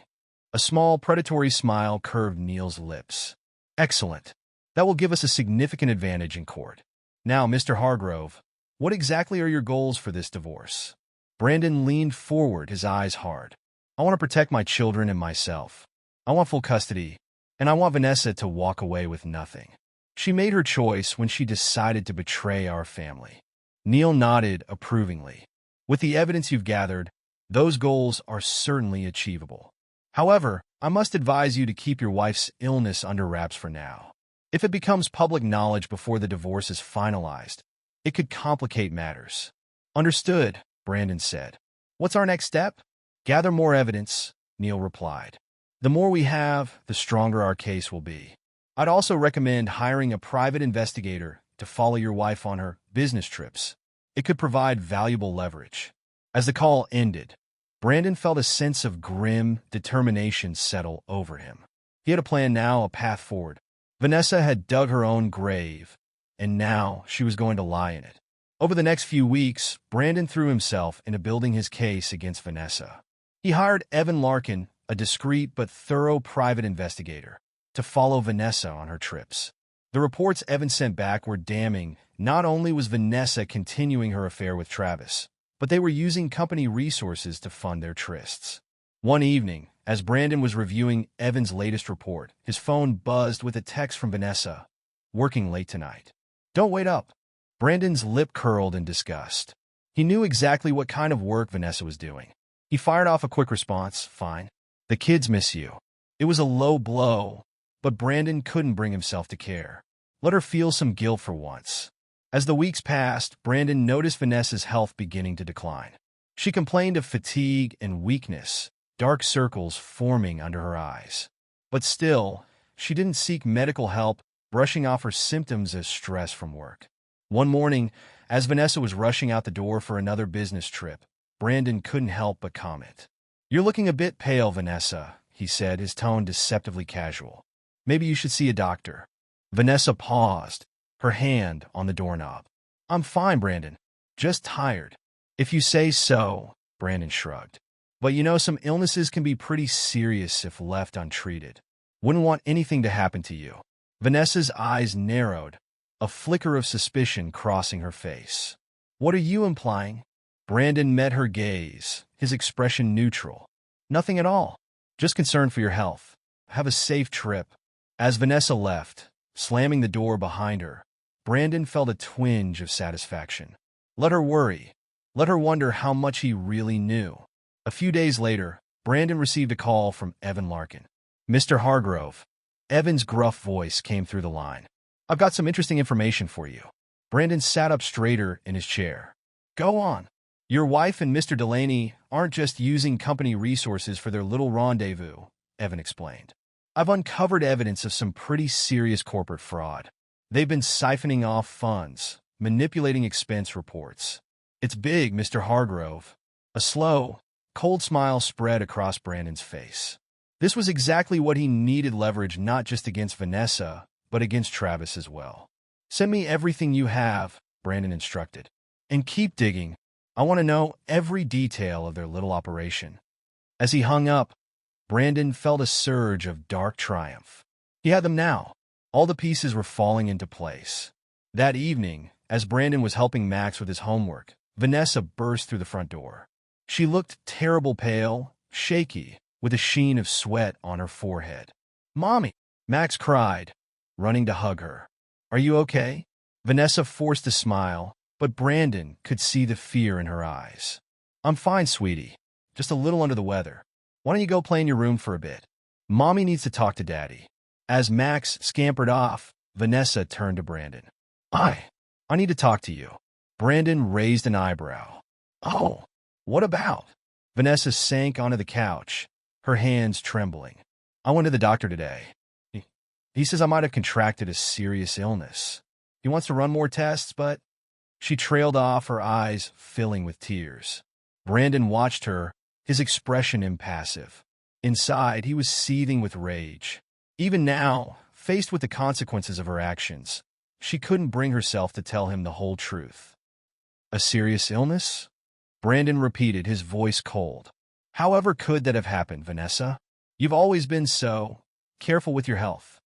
Speaker 1: A small, predatory smile curved Neil's lips. "Excellent. That will give us a significant advantage in court. Now, Mr. Hargrove, what exactly are your goals for this divorce?" Brandon leaned forward, his eyes hard. "I want to protect my children and myself. I want full custody, and I want Vanessa to walk away with nothing. She made her choice when she decided to betray our family." Neil nodded approvingly. "With the evidence you've gathered, those goals are certainly achievable. However, I must advise you to keep your wife's illness under wraps for now. If it becomes public knowledge before the divorce is finalized, it could complicate matters." "Understood," Brandon said. "What's our next step?" "Gather more evidence," Neil replied. "The more we have, the stronger our case will be. I'd also recommend hiring a private investigator to follow your wife on her business trips. It could provide valuable leverage." As the call ended, Brandon felt a sense of grim determination settle over him. He had a plan now, a path forward. Vanessa had dug her own grave, and now she was going to lie in it. Over the next few weeks, Brandon threw himself into building his case against Vanessa. He hired Evan Larkin, a discreet but thorough private investigator, to follow Vanessa on her trips. The reports Evan sent back were damning. Not only was Vanessa continuing her affair with Travis, but they were using company resources to fund their trysts. One evening, as Brandon was reviewing Evan's latest report, his phone buzzed with a text from Vanessa. "Working late tonight. Don't wait up." Brandon's lip curled in disgust. He knew exactly what kind of work Vanessa was doing. He fired off a quick response, "Fine. The kids miss you." It was a low blow, but Brandon couldn't bring himself to care. Let her feel some guilt for once. As the weeks passed, Brandon noticed Vanessa's health beginning to decline. She complained of fatigue and weakness, dark circles forming under her eyes. But still, she didn't seek medical help, brushing off her symptoms as stress from work. One morning, as Vanessa was rushing out the door for another business trip, Brandon couldn't help but comment. "You're looking a bit pale, Vanessa," he said, his tone deceptively casual. "Maybe you should see a doctor." Vanessa paused, her hand on the doorknob. "I'm fine, Brandon. Just tired." "If you say so," Brandon shrugged. "But you know, some illnesses can be pretty serious if left untreated. Wouldn't want anything to happen to you." Vanessa's eyes narrowed, a flicker of suspicion crossing her face. "What are you implying?" Brandon met her gaze, his expression neutral. "Nothing at all. Just concerned for your health. Have a safe trip." As Vanessa left, slamming the door behind her, Brandon felt a twinge of satisfaction. Let her worry. Let her wonder how much he really knew. A few days later, Brandon received a call from Evan Larkin. "Mr. Hargrove." Evan's gruff voice came through the line. "I've got some interesting information for you." Brandon sat up straighter in his chair. "Go on." "Your wife and Mr. Delaney aren't just using company resources for their little rendezvous," Evan explained. I've uncovered evidence of some pretty serious corporate fraud. They've been siphoning off funds, manipulating expense reports. It's big, Mr. Hargrove. A slow, cold smile spread across Brandon's face. This was exactly what he needed: leverage not just against Vanessa, but against Travis as well. Send me everything you have, Brandon instructed. And keep digging. I want to know every detail of their little operation. As he hung up, Brandon felt a surge of dark triumph. He had them now. All the pieces were falling into place. That evening, as Brandon was helping Max with his homework, Vanessa burst through the front door. She looked terrible pale, shaky, with a sheen of sweat on her forehead. "Mommy!" Max cried, running to hug her. "Are you okay?" Vanessa forced a smile, but Brandon could see the fear in her eyes. "I'm fine, sweetie. Just a little under the weather. Why don't you go play in your room for a bit? Mommy needs to talk to Daddy." As Max scampered off, Vanessa turned to Brandon. I need to talk to you." Brandon raised an eyebrow. "Oh, what about?" Vanessa sank onto the couch, her hands trembling. "I went to the doctor today. He says I might have contracted a serious illness. He wants to run more tests, but—" She trailed off, her eyes filling with tears. Brandon watched her, his expression impassive. Inside, he was seething with rage. Even now, faced with the consequences of her actions, she couldn't bring herself to tell him the whole truth. "A serious illness?" Brandon repeated, his voice cold. "However could that have happened, Vanessa? You've always been so careful with your health."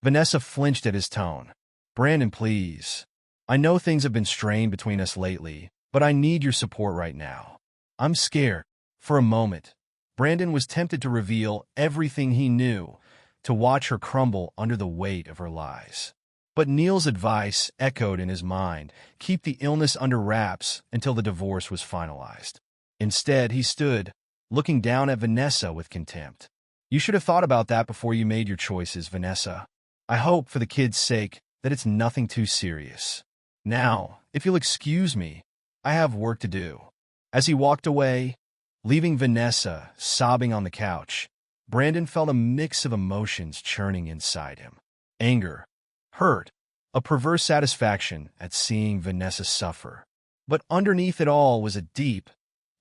Speaker 1: Vanessa flinched at his tone. "Brandon, please. I know things have been strained between us lately, but I need your support right now. I'm scared." For a moment, Brandon was tempted to reveal everything he knew, to watch her crumble under the weight of her lies. But Neil's advice echoed in his mind: keep the illness under wraps until the divorce was finalized. Instead, he stood, looking down at Vanessa with contempt. "You should have thought about that before you made your choices, Vanessa. I hope, for the kid's sake, that it's nothing too serious. Now, if you'll excuse me, I have work to do." As he walked away, leaving Vanessa sobbing on the couch, Brandon felt a mix of emotions churning inside him. Anger, hurt, a perverse satisfaction at seeing Vanessa suffer. But underneath it all was a deep,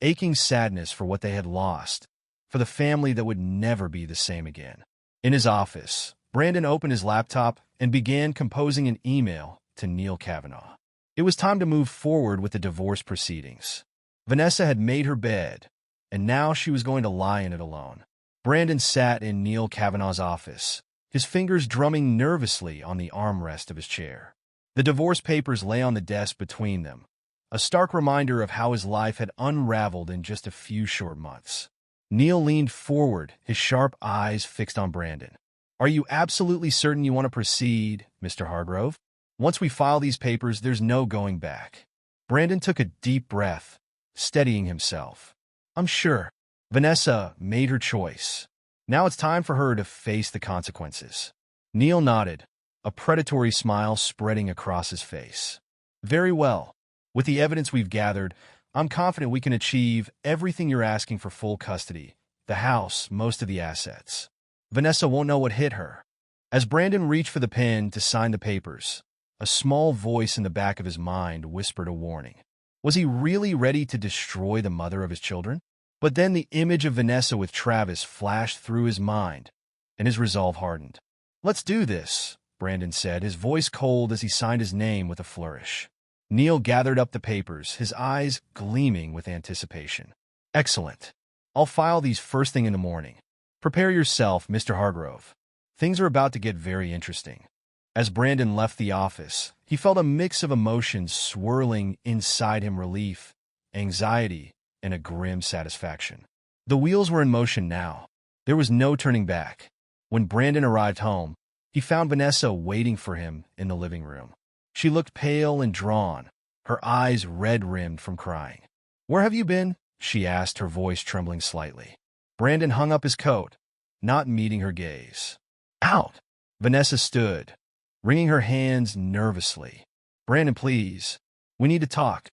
Speaker 1: aching sadness for what they had lost, for the family that would never be the same again. In his office, Brandon opened his laptop and began composing an email to Neil Kavanaugh. It was time to move forward with the divorce proceedings. Vanessa had made her bed, and now she was going to lie in it alone. Brandon sat in Neil Kavanaugh's office, his fingers drumming nervously on the armrest of his chair. The divorce papers lay on the desk between them, a stark reminder of how his life had unraveled in just a few short months. Neil leaned forward, his sharp eyes fixed on Brandon. "Are you absolutely certain you want to proceed, Mr. Hargrove? Once we file these papers, there's no going back." Brandon took a deep breath, steadying himself. "I'm sure." Vanessa made her choice. Now it's time for her to face the consequences. Neil nodded, a predatory smile spreading across his face. "Very well. With the evidence we've gathered, I'm confident we can achieve everything you're asking for: full custody, the house, most of the assets. Vanessa won't know what hit her." As Brandon reached for the pen to sign the papers, a small voice in the back of his mind whispered a warning. Was he really ready to destroy the mother of his children? But then the image of Vanessa with Travis flashed through his mind, and his resolve hardened. "Let's do this," Brandon said, his voice cold as he signed his name with a flourish. Neil gathered up the papers, his eyes gleaming with anticipation. "Excellent. I'll file these first thing in the morning. Prepare yourself, Mr. Hargrove. Things are about to get very interesting." As Brandon left the office, he felt a mix of emotions swirling inside him: relief, anxiety, and a grim satisfaction. The wheels were in motion now. There was no turning back. When Brandon arrived home, he found Vanessa waiting for him in the living room. She looked pale and drawn, her eyes red-rimmed from crying. "Where have you been?" she asked, her voice trembling slightly. Brandon hung up his coat, not meeting her gaze. "Out!" Vanessa stood, wringing her hands nervously. "Brandon, please. We need to talk.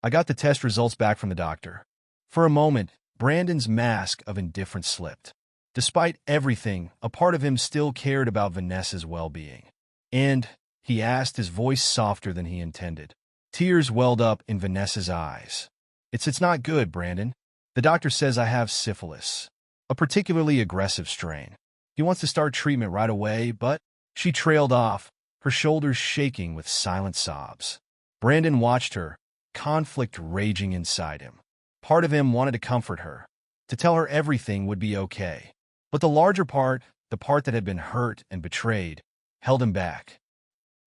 Speaker 1: I got the test results back from the doctor." For a moment, Brandon's mask of indifference slipped. Despite everything, a part of him still cared about Vanessa's well-being. And, he asked, his voice softer than he intended. Tears welled up in Vanessa's eyes. It's not good, Brandon. The doctor says I have syphilis, a particularly aggressive strain. He wants to start treatment right away, but she trailed off, her shoulders shaking with silent sobs. Brandon watched her, conflict raging inside him. Part of him wanted to comfort her, to tell her everything would be okay. But the larger part, the part that had been hurt and betrayed, held him back.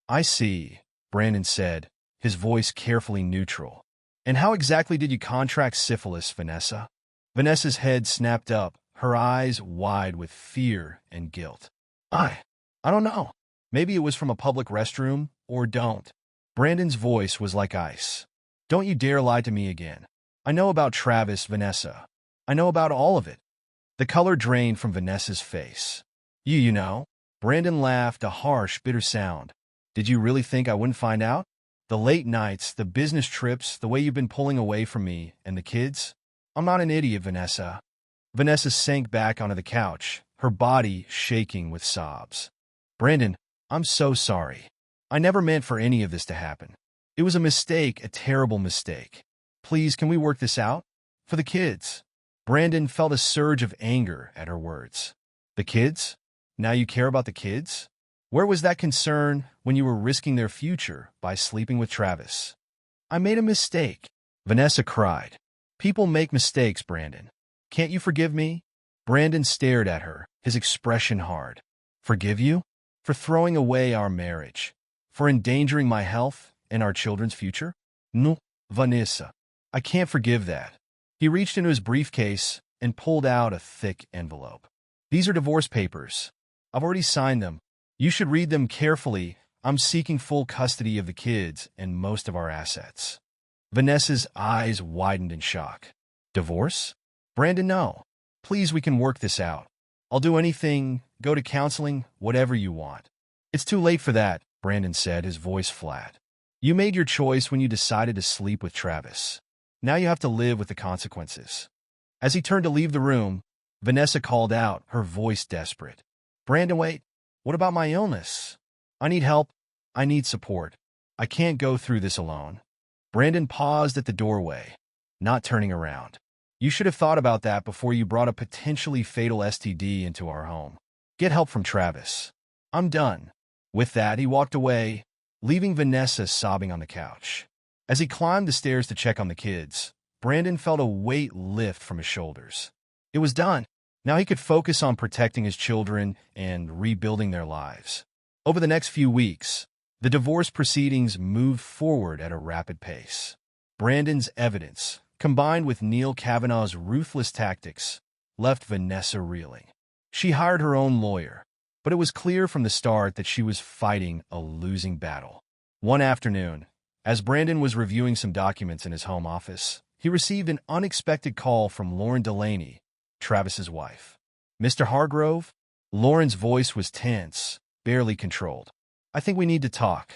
Speaker 1: I see, Brandon said, his voice carefully neutral. And how exactly did you contract syphilis, Vanessa? Vanessa's head snapped up, her eyes wide with fear and guilt. I don't know. Maybe it was from a public restroom, or don't. Brandon's voice was like ice. Don't you dare lie to me again. I know about Travis, Vanessa. I know about all of it. The color drained from Vanessa's face. You know? Brandon laughed, a harsh, bitter sound. Did you really think I wouldn't find out? The late nights, the business trips, the way you've been pulling away from me, and the kids? I'm not an idiot, Vanessa. Vanessa sank back onto the couch, her body shaking with sobs. Brandon, I'm so sorry. I never meant for any of this to happen. It was a mistake, a terrible mistake. Please, can we work this out? For the kids. Brandon felt a surge of anger at her words. The kids? Now you care about the kids? Where was that concern when you were risking their future by sleeping with Travis? I made a mistake, Vanessa cried. People make mistakes, Brandon. Can't you forgive me? Brandon stared at her, his expression hard. Forgive you? For throwing away our marriage? For endangering my health and our children's future? No, Vanessa. I can't forgive that. He reached into his briefcase and pulled out a thick envelope. These are divorce papers. I've already signed them. You should read them carefully. I'm seeking full custody of the kids and most of our assets. Vanessa's eyes widened in shock. Divorce? Brandon, no. Please, we can work this out. I'll do anything, go to counseling, whatever you want. It's too late for that, Brandon said, his voice flat. You made your choice when you decided to sleep with Travis. Now you have to live with the consequences. As he turned to leave the room, Vanessa called out, her voice desperate. Brandon, wait. What about my illness? I need help. I need support. I can't go through this alone. Brandon paused at the doorway, not turning around. You should have thought about that before you brought a potentially fatal STD into our home. Get help from Travis. I'm done. With that, he walked away, leaving Vanessa sobbing on the couch. As he climbed the stairs to check on the kids, Brandon felt a weight lift from his shoulders. It was done. Now he could focus on protecting his children and rebuilding their lives. Over the next few weeks, the divorce proceedings moved forward at a rapid pace. Brandon's evidence, combined with Neil Kavanaugh's ruthless tactics, left Vanessa reeling. She hired her own lawyer, but it was clear from the start that she was fighting a losing battle. One afternoon, as Brandon was reviewing some documents in his home office, he received an unexpected call from Lauren Delaney, Travis's wife. Mr. Hargrove? Lauren's voice was tense, barely controlled. I think we need to talk.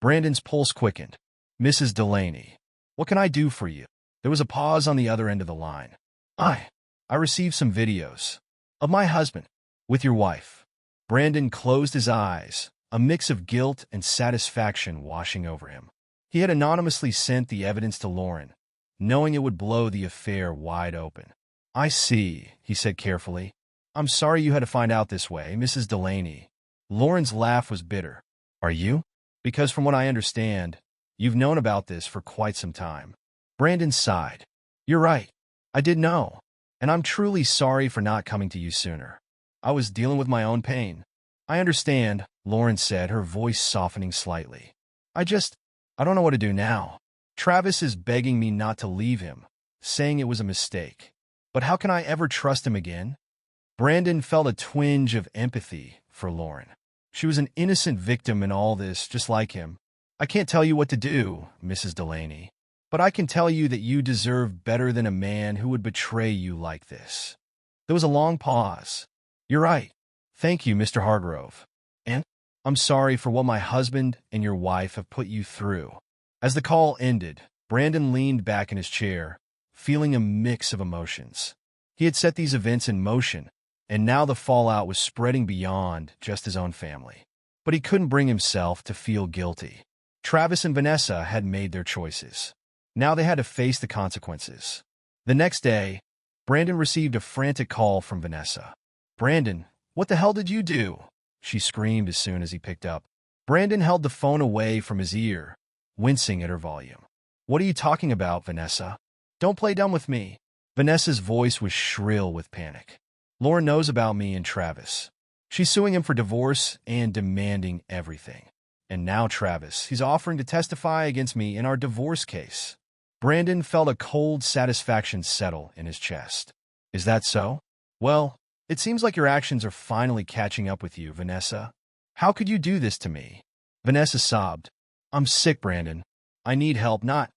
Speaker 1: Brandon's pulse quickened. Mrs. Delaney, what can I do for you? There was a pause on the other end of the line. I received some videos of my husband with your wife. Brandon closed his eyes, a mix of guilt and satisfaction washing over him. He had anonymously sent the evidence to Lauren, knowing it would blow the affair wide open. I see, he said carefully. I'm sorry you had to find out this way, Mrs. Delaney. Lauren's laugh was bitter. Are you? Because from what I understand, you've known about this for quite some time. Brandon sighed. You're right. I did know. And I'm truly sorry for not coming to you sooner. I was dealing with my own pain. I understand, Lauren said, her voice softening slightly. I don't know what to do now. Travis is begging me not to leave him, saying it was a mistake. But how can I ever trust him again? Brandon felt a twinge of empathy for Lauren. She was an innocent victim in all this, just like him. I can't tell you what to do, Mrs. Delaney, but I can tell you that you deserve better than a man who would betray you like this. There was a long pause. You're right. Thank you, Mr. Hargrove. And I'm sorry for what my husband and your wife have put you through. As the call ended, Brandon leaned back in his chair, feeling a mix of emotions. He had set these events in motion, and now the fallout was spreading beyond just his own family. But he couldn't bring himself to feel guilty. Travis and Vanessa had made their choices. Now they had to face the consequences. The next day, Brandon received a frantic call from Vanessa. "Brandon, what the hell did you do?" she screamed as soon as he picked up. Brandon held the phone away from his ear, wincing at her volume. "What are you talking about, Vanessa? Don't play dumb with me." Vanessa's voice was shrill with panic. "Lauren knows about me and Travis. She's suing him for divorce and demanding everything. And now Travis, he's offering to testify against me in our divorce case." Brandon felt a cold satisfaction settle in his chest. "Is that so? Well, it seems like your actions are finally catching up with you, Vanessa. How could you do this to me?" Vanessa sobbed. "I'm sick, Brandon. I need help, not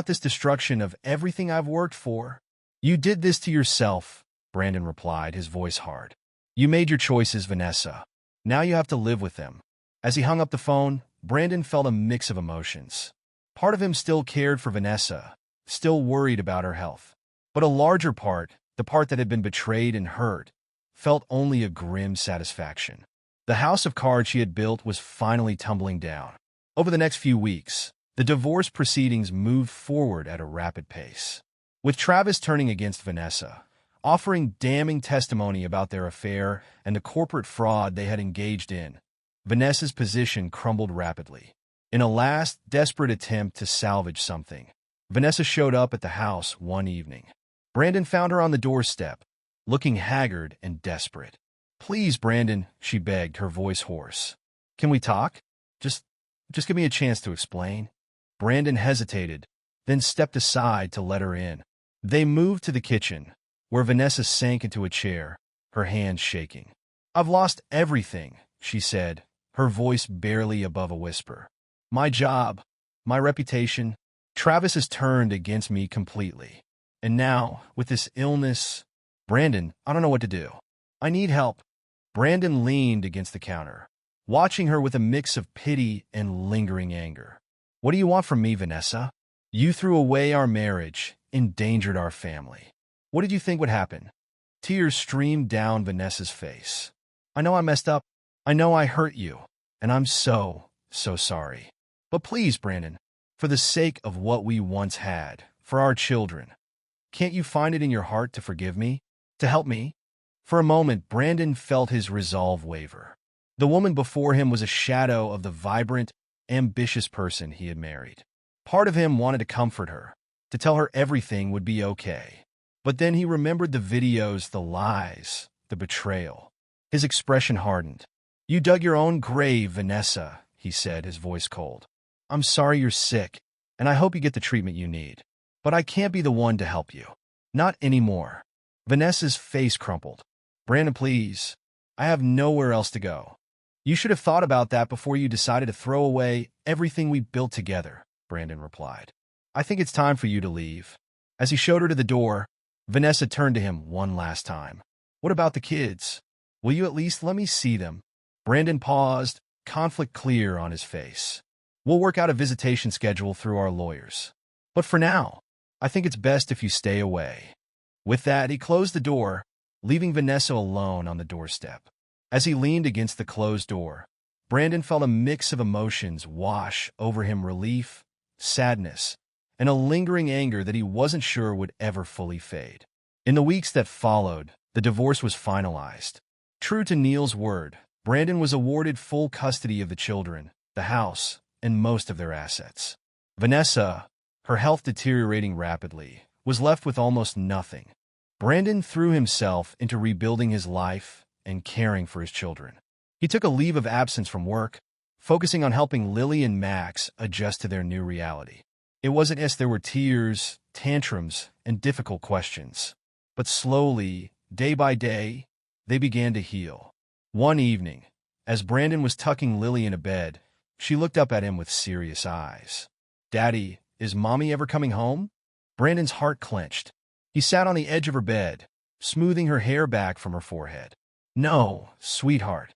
Speaker 1: this destruction of everything I've worked for." "You did this to yourself," Brandon replied, his voice hard. "You made your choices, Vanessa. Now you have to live with them." As he hung up the phone, Brandon felt a mix of emotions. Part of him still cared for Vanessa, still worried about her health. But a larger part, the part that had been betrayed and hurt, felt only a grim satisfaction. The house of cards she had built was finally tumbling down. Over the next few weeks, the divorce proceedings moved forward at a rapid pace. With Travis turning against Vanessa, offering damning testimony about their affair and the corporate fraud they had engaged in, Vanessa's position crumbled rapidly. In a last, desperate attempt to salvage something, Vanessa showed up at the house one evening. Brandon found her on the doorstep, looking haggard and desperate. "Please, Brandon," she begged, her voice hoarse. "Can we talk? Just give me a chance to explain." Brandon hesitated, then stepped aside to let her in. They moved to the kitchen, where Vanessa sank into a chair, her hands shaking. "I've lost everything," she said, her voice barely above a whisper. "My job, my reputation. Travis has turned against me completely. And now, with this illness, Brandon, I don't know what to do. I need help." Brandon leaned against the counter, watching her with a mix of pity and lingering anger. "What do you want from me, Vanessa? You threw away our marriage, endangered our family. What did you think would happen?" Tears streamed down Vanessa's face. "I know I messed up. I know I hurt you. And I'm so sorry. But please, Brandon, for the sake of what we once had, for our children, can't you find it in your heart to forgive me? To help me?" For a moment, Brandon felt his resolve waver. The woman before him was a shadow of the vibrant, ambitious person he had married. Part of him wanted to comfort her, to tell her everything would be okay. But then he remembered the videos, the lies, the betrayal. His expression hardened. "You dug your own grave, Vanessa," he said, his voice cold. "I'm sorry you're sick, and I hope you get the treatment you need. But I can't be the one to help you. Not anymore." Vanessa's face crumpled. "Brandon, please. I have nowhere else to go." "You should have thought about that before you decided to throw away everything we built together," Brandon replied. "I think it's time for you to leave." As he showed her to the door, Vanessa turned to him one last time. "What about the kids? Will you at least let me see them?" Brandon paused, conflict clear on his face. "We'll work out a visitation schedule through our lawyers. But for now, I think it's best if you stay away." With that, he closed the door, leaving Vanessa alone on the doorstep. As he leaned against the closed door, Brandon felt a mix of emotions wash over him: relief, sadness, and a lingering anger that he wasn't sure would ever fully fade. In the weeks that followed, the divorce was finalized. True to Neil's word, Brandon was awarded full custody of the children, the house, and most of their assets. Vanessa, her health deteriorating rapidly, was left with almost nothing. Brandon threw himself into rebuilding his life and caring for his children. He took a leave of absence from work, focusing on helping Lily and Max adjust to their new reality. It wasn't as there were tears, tantrums, and difficult questions. But slowly, day by day, they began to heal. One evening, as Brandon was tucking Lily into bed, she looked up at him with serious eyes. "Daddy, is Mommy ever coming home?" Brandon's heart clenched. He sat on the edge of her bed, smoothing her hair back from her forehead. "No, sweetheart.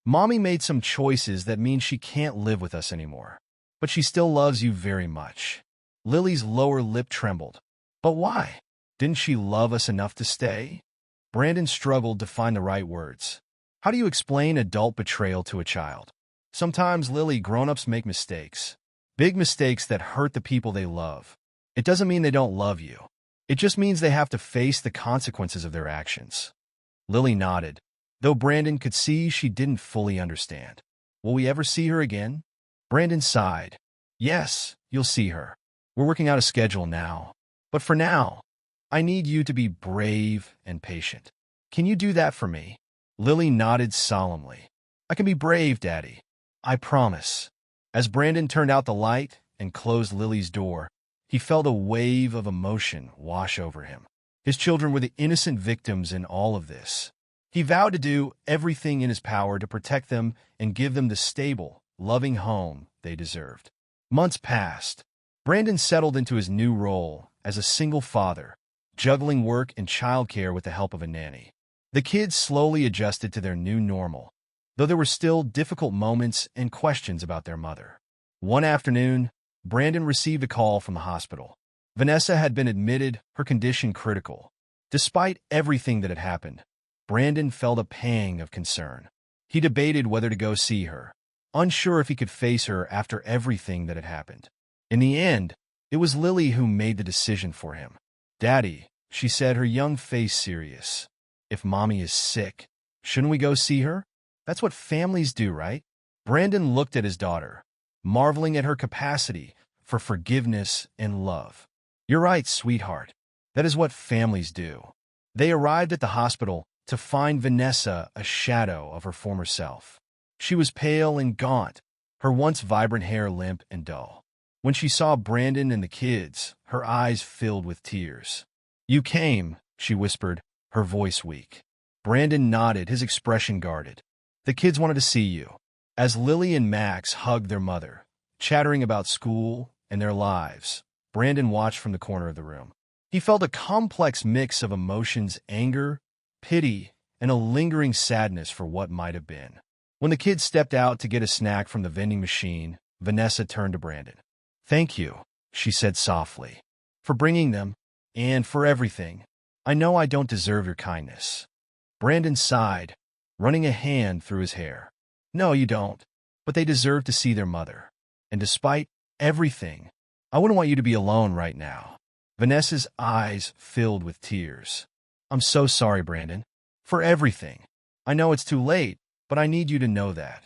Speaker 1: Mommy made some choices that mean she can't live with us anymore. But she still loves you very much." Lily's lower lip trembled. "But why? Didn't she love us enough to stay?" Brandon struggled to find the right words. How do you explain adult betrayal to a child? Sometimes, Lily, grown-ups make mistakes. Big mistakes that hurt the people they love. It doesn't mean they don't love you. It just means they have to face the consequences of their actions. Lily nodded, though Brandon could see she didn't fully understand. Will we ever see her again? Brandon sighed. Yes, you'll see her. We're working out a schedule now. But for now, I need you to be brave and patient. Can you do that for me? Lily nodded solemnly. I can be brave, Daddy. I promise. As Brandon turned out the light and closed Lily's door, he felt a wave of emotion wash over him. His children were the innocent victims in all of this. He vowed to do everything in his power to protect them and give them the stable, loving home they deserved. Months passed. Brandon settled into his new role as a single father, juggling work and childcare with the help of a nanny. The kids slowly adjusted to their new normal, though there were still difficult moments and questions about their mother. One afternoon, Brandon received a call from the hospital. Vanessa had been admitted, her condition critical. Despite everything that had happened, Brandon felt a pang of concern. He debated whether to go see her, unsure if he could face her after everything that had happened. In the end, it was Lily who made the decision for him. Daddy, she said, her young face serious. If Mommy is sick, shouldn't we go see her? That's what families do, right? Brandon looked at his daughter, marveling at her capacity for forgiveness and love. You're right, sweetheart. That is what families do. They arrived at the hospital to find Vanessa a shadow of her former self. She was pale and gaunt, her once vibrant hair limp and dull. When she saw Brandon and the kids, her eyes filled with tears. You came, she whispered, her voice weak. Brandon nodded, his expression guarded. The kids wanted to see you. As Lily and Max hugged their mother, chattering about school and their lives, Brandon watched from the corner of the room. He felt a complex mix of emotions, anger, pity, and a lingering sadness for what might have been. When the kids stepped out to get a snack from the vending machine, Vanessa turned to Brandon. Thank you, she said softly, for bringing them and for everything. I know I don't deserve your kindness. Brandon sighed, running a hand through his hair. No, you don't, but they deserve to see their mother. And despite everything, I wouldn't want you to be alone right now. Vanessa's eyes filled with tears. I'm so sorry, Brandon, for everything. I know it's too late, but I need you to know that.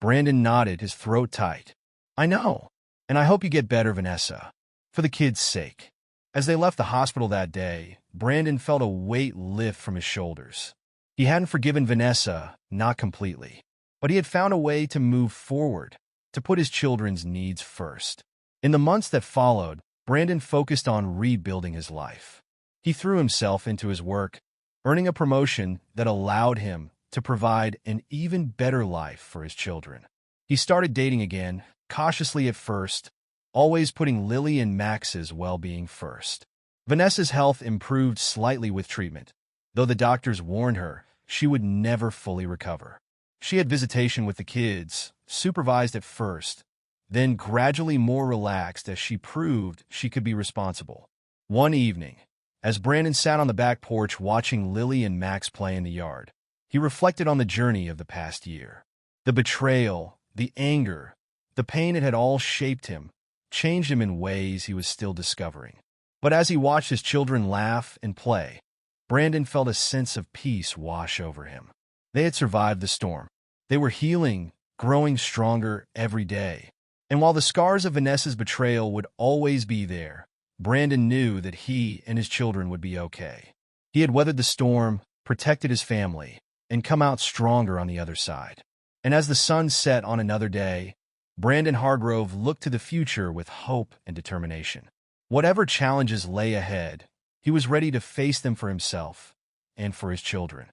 Speaker 1: Brandon nodded, his throat tight. I know, and I hope you get better, Vanessa, for the kids' sake. As they left the hospital that day, Brandon felt a weight lift from his shoulders. He hadn't forgiven Vanessa, not completely, but he had found a way to move forward, to put his children's needs first. In the months that followed, Brandon focused on rebuilding his life. He threw himself into his work, earning a promotion that allowed him to provide an even better life for his children. He started dating again, cautiously at first, always putting Lily and Max's well-being first. Vanessa's health improved slightly with treatment, though the doctors warned her she would never fully recover. She had visitation with the kids, supervised at first, then gradually more relaxed as she proved she could be responsible. One evening, as Brandon sat on the back porch watching Lily and Max play in the yard, he reflected on the journey of the past year. The betrayal, the anger, the pain, it had all shaped him, changed him in ways he was still discovering. But as he watched his children laugh and play, Brandon felt a sense of peace wash over him. They had survived the storm. They were healing, growing stronger every day. And while the scars of Vanessa's betrayal would always be there, Brandon knew that he and his children would be okay. He had weathered the storm, protected his family, and come out stronger on the other side. And as the sun set on another day, Brandon Hargrove looked to the future with hope and determination. Whatever challenges lay ahead, he was ready to face them for himself and for his children.